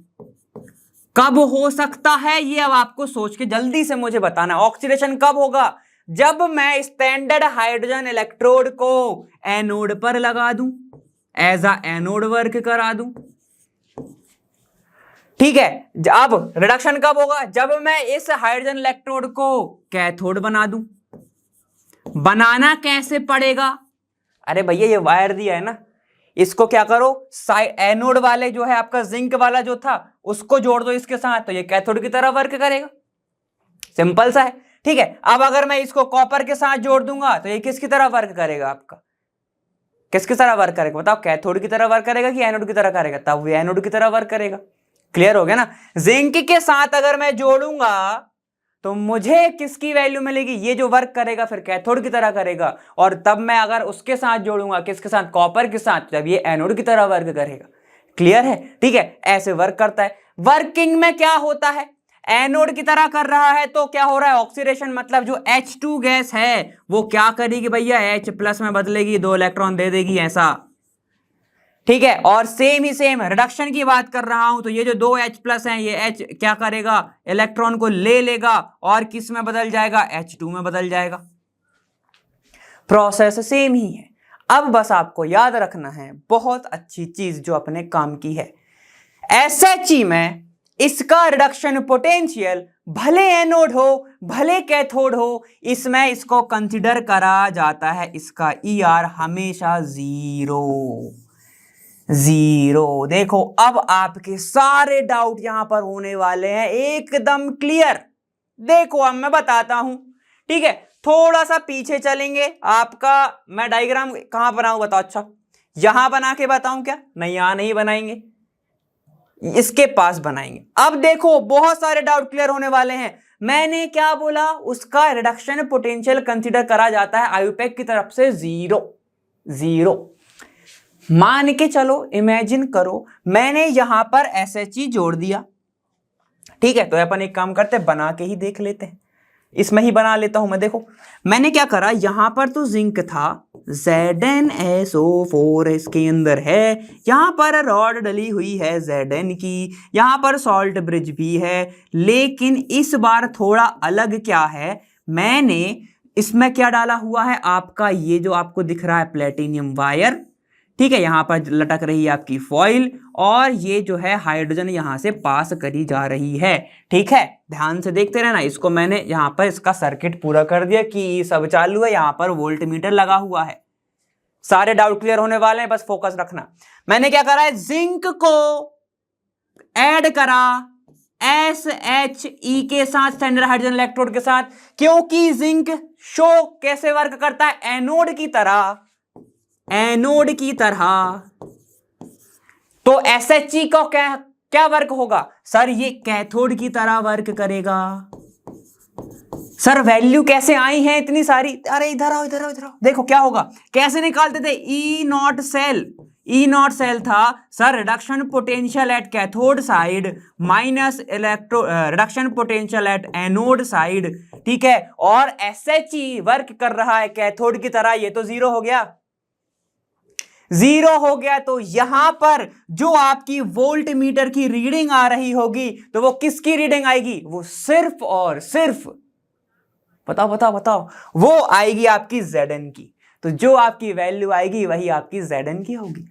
कब हो सकता है ये अब आपको सोच के जल्दी से मुझे बताना। ऑक्सीडेशन कब होगा? जब मैं स्टैंडर्ड हाइड्रोजन इलेक्ट्रोड को एनोड पर लगा दूं, एज अ एनोड वर्क करा दूं। ठीक है, अब रिडक्शन कब होगा? जब मैं इस हाइड्रोजन इलेक्ट्रोड को कैथोड बना दूं। बनाना कैसे पड़ेगा? अरे भैया ये वायर दिया है ना, इसको क्या करो, एनोड वाले जो है आपका जिंक वाला जो था उसको जोड़ दो इसके साथ, तो ये कैथोड की तरह वर्क करेगा। सिंपल सा है। ठीक है, अब अगर मैं इसको कॉपर के साथ जोड़ दूंगा तो ये किसकी तरह वर्क करेगा? आपका किसकी तरह वर्क करेगा बताओ? कैथोड की तरह वर्क करेगा कि एनोड की तरह करेगा? तब ये एनोड की तरह वर्क करेगा। क्लियर हो गया ना? जिंक के साथ अगर मैं जोड़ूंगा तो मुझे किसकी वैल्यू मिलेगी? ये जो वर्क करेगा फिर कैथोड की तरह करेगा। और तब मैं अगर उसके साथ जोड़ूंगा, किसके साथ? कॉपर के साथ, जब ये एनोड की तरह वर्क करेगा। क्लियर है? ठीक है, ऐसे वर्क करता है। वर्किंग में क्या होता है? एनोड की तरह कर रहा है तो क्या हो रहा है? ऑक्सीडेशन, मतलब जो H2 गैस है वो क्या करेगी भैया? H+ में बदलेगी, 2 इलेक्ट्रॉन दे देगी, ऐसा। ठीक है, और सेम रिडक्शन की बात कर रहा हूं तो ये जो 2 H+ हैं, ये H क्या करेगा? इलेक्ट्रॉन को ले लेगा और किस में बदल जाएगा? H2 में बदल जाएगा। प्रोसेस सेम ही है। अब बस आपको याद रखना है बहुत अच्छी चीज जो अपने काम की है। SHE में इसका रिडक्शन पोटेंशियल भले एनोड हो भले कैथोड हो, इसमें इसको कंसिडर करा जाता है इसका ER हमेशा 0। देखो अब आपके सारे डाउट यहां पर होने वाले हैं एकदम क्लियर। देखो अब मैं बताता हूं। ठीक है, थोड़ा सा पीछे चलेंगे। आपका मैं डायग्राम कहां बनाऊं बताओ? अच्छा यहां बना के बताऊं क्या? नहीं, यहां नहीं बनाएंगे, इसके पास बनाएंगे। अब देखो बहुत सारे डाउट क्लियर होने वाले हैं। मैंने क्या बोला? उसका रिडक्शन पोटेंशियल कंसीडर करा जाता है आयुपेक की तरफ से 0। मान के चलो, इमेजिन करो मैंने यहां पर SHE जोड़ दिया। ठीक है, तो अपन एक काम करते हैं, बना के ही देख लेते हैं। इसमें ही बना लेता हूं मैं। देखो मैंने क्या करा, यहां पर तो जिंक था, ZnSO4 इसके अंदर है। यहां पर रॉड डली हुई है Zn की, यहां पर सॉल्ट ब्रिज भी है। लेकिन इस बार थोड़ा अलग क्या है, मैंने इसमें क्या डाला हुआ है आपका, ये जो आपको दिख रहा है प्लेटिनियम वायर। ठीक है, यहां पर लटक रही है आपकी फॉइल और ये जो है हाइड्रोजन यहां से पास करी जा रही है। ठीक है, ध्यान से देखते रहना। इसको मैंने यहां पर इसका सर्किट पूरा कर दिया कि सब चालू है, यहां पर वोल्ट मीटर लगा हुआ है। सारे डाउट क्लियर होने वाले हैं, बस फोकस रखना। मैंने क्या करा है, जिंक को ऐड करा SHE के साथ, स्टैंडर्ड हाइड्रोजन इलेक्ट्रोड के साथ, क्योंकि जिंक शो कैसे वर्क करता है, एनोड की तरह, एनोड की तरह। तो SHE का क्या वर्क होगा सर, ये कैथोड की तरह वर्क करेगा। सर वैल्यू कैसे आई है इतनी सारी, अरे इधर आओ इधर आओ इधर आओ, देखो क्या होगा, कैसे निकालते थे, ई नॉट सेल था sir, reduction potential at cathode side minus reduction potential at anode side. ठीक है, और SHE वर्क कर रहा है कैथोड की तरह, ये तो जीरो हो गया, जीरो हो गया। तो यहां पर जो आपकी वोल्ट मीटर की रीडिंग आ रही होगी, तो वो किसकी रीडिंग आएगी, वो सिर्फ और सिर्फ, बताओ बताओ बताओ, वो आएगी आपकी Zn की। तो जो आपकी वैल्यू आएगी वही आपकी Zn की होगी।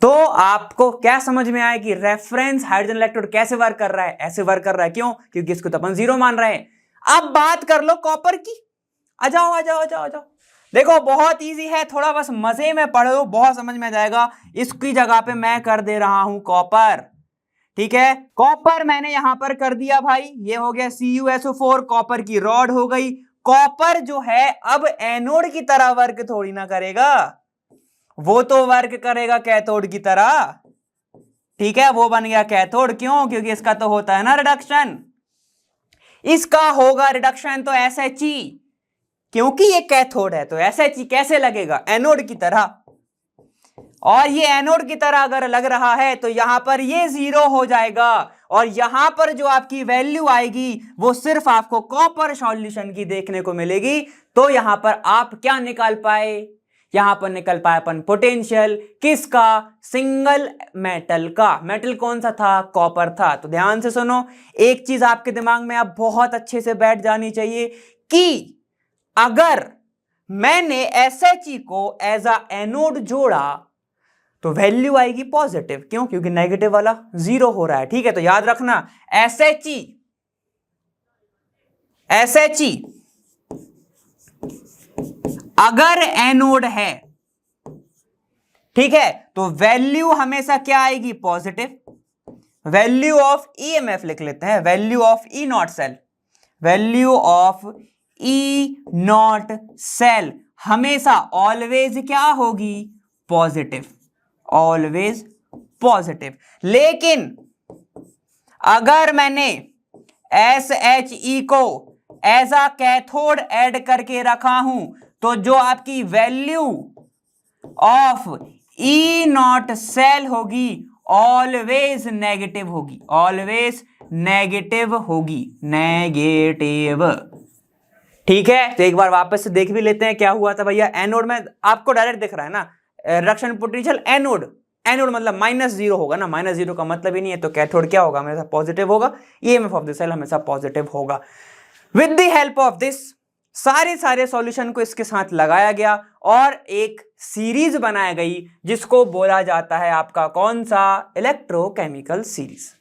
तो आपको क्या समझ में आया कि रेफरेंस हाइड्रोजन इलेक्ट्रोड कैसे वर्क कर रहा है, ऐसे वर्क कर रहा है। क्यों, क्योंकि इसको तो अपन जीरो मान रहे हैं। अब बात कर लो कॉपर की, आ जाओ आ जाओ आ जाओ आ जाओ। देखो बहुत इजी है, थोड़ा बस मजे में पढ़ो, बहुत समझ में जाएगा। इसकी जगह पे मैं कर दे रहा हूं कॉपर। ठीक है, कॉपर मैंने यहां पर कर दिया भाई, ये हो गया CuSO4, कॉपर की रॉड हो गई। कॉपर जो है अब एनोड की तरह वर्क थोड़ी ना करेगा, वो तो वर्क करेगा कैथोड की तरह। ठीक है, वो बन गया कैथोड। क्यों, क्योंकि इसका तो होता है ना रिडक्शन, इसका होगा रिडक्शन, तो SHE, क्योंकि ये कैथोड है तो SHE कैसे लगेगा, एनोड की तरह। और ये एनोड की तरह अगर लग रहा है तो यहां पर ये जीरो हो जाएगा, और यहां पर जो आपकी वैल्यू आएगी वो सिर्फ आपको कॉपर सॉल्यूशन की देखने को मिलेगी। तो यहां पर आप क्या निकाल पाए, यहां पर निकल पाए अपन पोटेंशियल किसका, सिंगल मेटल का। मेटल कौन सा था, कॉपर था। तो ध्यान से सुनो, एक चीज आपके दिमाग में अब बहुत अच्छे से बैठ जानी चाहिए कि अगर मैंने SHE को एज अ एनोड जोड़ा तो वैल्यू आएगी पॉजिटिव। क्यों, क्योंकि नेगेटिव वाला जीरो हो रहा है। ठीक है, तो याद रखना SHE अगर एनोड है, ठीक है, तो वैल्यू हमेशा क्या आएगी, पॉजिटिव। वैल्यू ऑफ EMF लिख लेते हैं, value of E naught cell, value of E naught cell हमेशा ऑलवेज क्या होगी, पॉजिटिव, ऑलवेज पॉजिटिव। लेकिन अगर मैंने SHE को एज अ कैथोड ऐड करके रखा हूं, तो जो आपकी value of E naught cell होगी ऑलवेज नेगेटिव होगी, ऑलवेज नेगेटिव होगी, नेगेटिव। ठीक है, तो एक बार वापस से देख भी लेते हैं क्या हुआ था भैया। एनोड में आपको डायरेक्ट दिख रहा है ना, रिडक्शन पोटेंशियल एनोड, एनोड मतलब -0 होगा ना, -0 का मतलब ही नहीं है, तो कैथोड क्या होगा, हमेशा पॉजिटिव होगा। EMF ऑफ द सेल हमेशा पॉजिटिव होगा। With the help of this सारे सॉल्यूशन को इसके साथ लगाया गया और एक सीरीज बनाई गई जिसको बोला जाता है आपका कौन सा, इलेक्ट्रोकेमिकल सीरीज।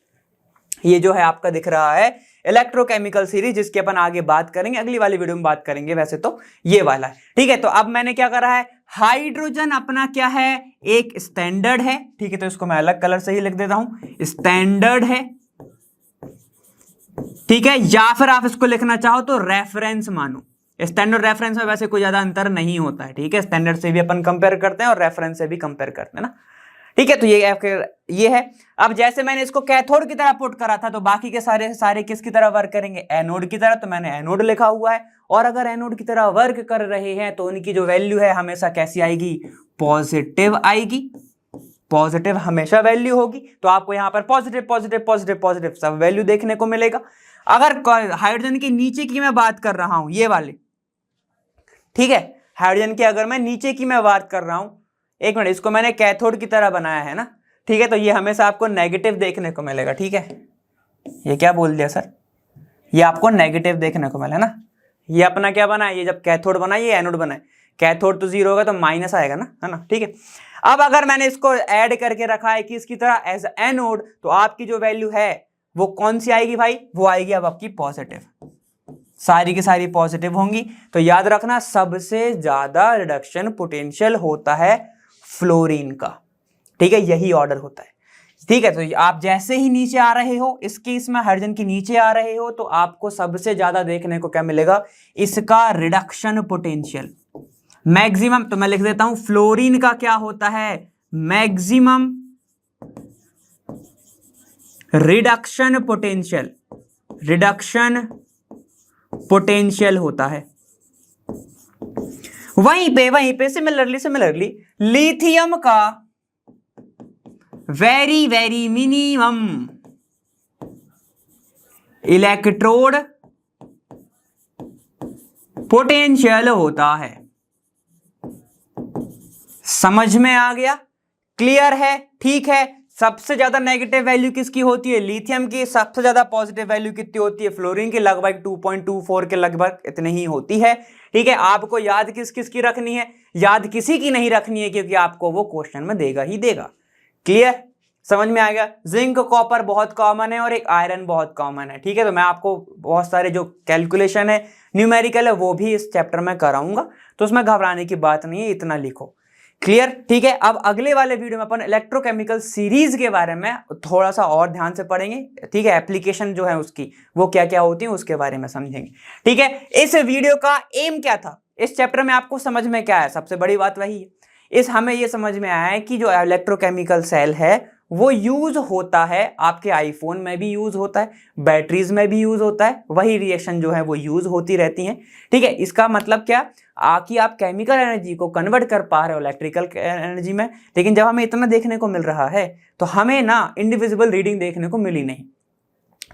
ये जो है आपका दिख रहा है इलेक्ट्रोकेमिकल सीरीज, जिसकी अपन आगे बात करेंगे, अगली वाली वीडियो में बात करेंगे, वैसे तो ये वाला है। ठीक है, तो अब मैंने क्या करा है, हाइड्रोजन अपना क्या है, एक स्टैंडर्ड है। ठीक है, तो इसको मैं अलग कलर से ही लिख देता हूं, स्टैंडर्ड है। ठीक है, या फिर आप इसको लिखना चाहो तो रेफरेंस मानो। स्टैंडर्ड रेफरेंस में वैसे कोई ज्यादा अंतर नहीं होता है। ठीक है, स्टैंडर्ड से भी अपन कंपेयर करते हैं और रेफरेंस से भी कंपेयर करते हैं ना। ठीक है, तो ये है। अब जैसे मैंने इसको कैथोड की तरह पुट करा था, तो बाकी के सारे किसकी तरह वर्क करेंगे, एनोड की तरह। तो मैंने एनोड लिखा हुआ है, और अगर एनोड की तरह वर्क कर रहे हैं तो उनकी जो वैल्यू है हमेशा कैसी आएगी, पॉजिटिव आएगी, पॉजिटिव हमेशा वैल्यू होगी। तो आपको यहां पर पॉजिटिव पॉजिटिव पॉजिटिव पॉजिटिव सब वैल्यू देखने को मिलेगा। अगर हाइड्रोजन के नीचे की मैं बात कर रहा हूं, ये वाले, ठीक है, हाइड्रोजन के अगर मैं नीचे की मैं बात कर रहा हूं, एक मिनट, इसको मैंने कैथोड की तरह बनाया है ना। ठीक है, तो ये हमेशा आपको नेगेटिव देखने को मिलेगा। ठीक है, ये क्या बोल दिया सर, ये आपको नेगेटिव देखने को मिला ना। ये अपना क्या बना है, ये जब कैथोड बना, ये एनोड बना है। कैथोड तो 0 होगा तो माइनस आएगा ना, है ना। ठीक है, अब अगर मैंने इसको ऐड करके रखा है कि इसकी तरह एज एनोड, तो आपकी जो वैल्यू है वो कौन सी आएगी भाई, वो आएगी अब आपकी पॉजिटिव, सारी की सारी पॉजिटिव होंगी। तो याद रखना सबसे ज्यादा रिडक्शन पोटेंशियल होता है फ्लोरीन का, ठीक है, यही ऑर्डर होता है, ठीक है। तो आप जैसे ही नीचे आ रहे हो, इस केस में हाइड्रोजन के नीचे आ रहे हो, तो आपको सबसे ज्यादा देखने को क्या मिलेगा, इसका रिडक्शन पोटेंशियल मैक्सिमम। तो मैं लिख देता हूं फ्लोरीन का क्या होता है, maximum reduction potential, reduction potential होता है। वहीं पे सिमिलरली लिथियम का very very minimum electrode potential होता है। समझ में आ गया, क्लियर है, ठीक है। सबसे ज्यादा नेगेटिव वैल्यू किसकी होती है, लिथियम की। सबसे ज्यादा पॉजिटिव वैल्यू कितनी होती है, फ्लोरीन की, लगभग 2.24 के लगभग इतनी ही होती है, ठीक है। आपको याद किस किस की रखनी है, याद किसी की नहीं रखनी है, क्योंकि आपको वो क्वेश्चन में देगा ही देगा। क्लियर, समझ में आ गया। जिंक कॉपर बहुत कॉमन है और एक आयरन बहुत कॉमन है, ठीक है। तो मैं आपको बहुत सारे जो कैलकुलेशन है, न्यूमेरिकल है, वो भी इस चैप्टर में कराऊंगा, तो उसमें घबराने की बात नहीं है, इतना लिखो। क्लियर, ठीक है। अब अगले वाले वीडियो में अपन इलेक्ट्रोकेमिकल सीरीज के बारे में थोड़ा सा और ध्यान से पढ़ेंगे, ठीक है। एप्लीकेशन जो है उसकी, वो क्या क्या होती है, उसके बारे में समझेंगे, ठीक है। इस वीडियो का एम क्या था, इस चैप्टर में आपको समझ में क्या है, सबसे बड़ी बात वही है। हमें ये समझ में आया है कि जो इलेक्ट्रोकेमिकल सेल है वो यूज होता है, आपके आईफोन में भी यूज होता है, बैटरीज में भी यूज होता है, वही रिएक्शन जो है वो यूज होती रहती हैं, ठीक है। इसका मतलब क्या, कि आप केमिकल एनर्जी को कन्वर्ट कर पा रहे हो इलेक्ट्रिकल एनर्जी में। लेकिन जब हमें इतना देखने को मिल रहा है, तो हमें ना इंडिविजिबल रीडिंग देखने को मिली नहीं।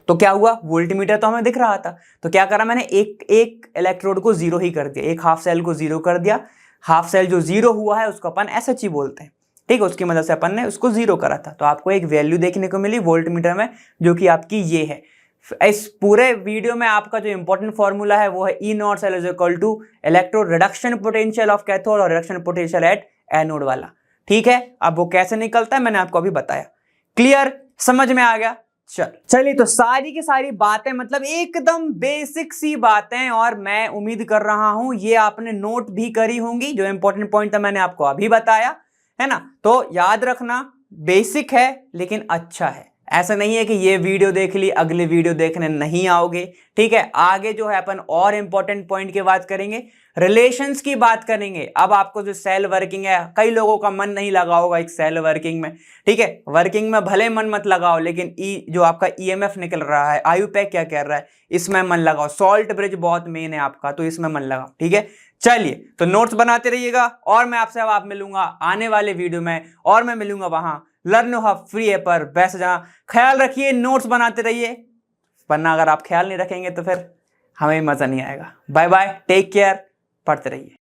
तो क्या हुआ, वोल्टमीटर तो हमें दिख रहा था, तो क्या करा मैंने, एक इलेक्ट्रोड को जीरो ही कर दिया, एक हाफ सेल को जीरो कर दिया। हाफ सेल जो जीरो हुआ है उसको अपन SH बोलते हैं, ठीक है। उसकी मदद से अपन ने उसको जीरो करा था, तो आपको एक वैल्यू देखने को मिली वोल्टमीटर में, जो कि आपकी ये है। इस पूरे वीडियो में आपका जो इंपॉर्टेंट फॉर्मूला है वो है E0 cell is equal to electro reduction potential of cathode और रिडक्शन पोटेंशियल एट एनोड वाला, ठीक है। अब वो कैसे निकलता है मैंने आपको अभी बताया। क्लियर, समझ में आ गया। चलिए, तो सारी की सारी बातें मतलब एकदम बेसिक सी बातें, और मैं उम्मीद कर रहा हूं ये आपने नोट भी करी होंगी। जो इंपॉर्टेंट पॉइंट था मैंने आपको अभी बताया, है ना। तो याद रखना, बेसिक है लेकिन अच्छा है। ऐसा नहीं है कि ये वीडियो देख ली अगली वीडियो देखने नहीं आओगे, ठीक है। आगे जो है अपन और इंपॉर्टेंट पॉइंट की बात करेंगे, रिलेशंस की बात करेंगे। अब आपको जो सेल वर्किंग है, कई लोगों का मन नहीं लगा होगा एक सेल वर्किंग में, ठीक है। वर्किंग में भले मन मत लगाओ, लेकिन जो आपका EMF निकल रहा है, आयुपैक क्या कह रहा है, इसमें मन लगाओ। सॉल्ट ब्रिज बहुत मेन है आपका, तो इसमें मन लगाओ, ठीक है। चलिए, तो नोट्स बनाते रहिएगा, और मैं आपसे अब मिलूंगा आने वाले वीडियो में, और मैं मिलूंगा वहां लर्न हब फ्री ऐप पर। वैसे जहां ख्याल रखिए, नोट्स बनाते रहिए, वरना अगर आप ख्याल नहीं रखेंगे तो फिर हमें मजा नहीं आएगा। बाय बाय, टेक केयर, पढ़ते रहिए।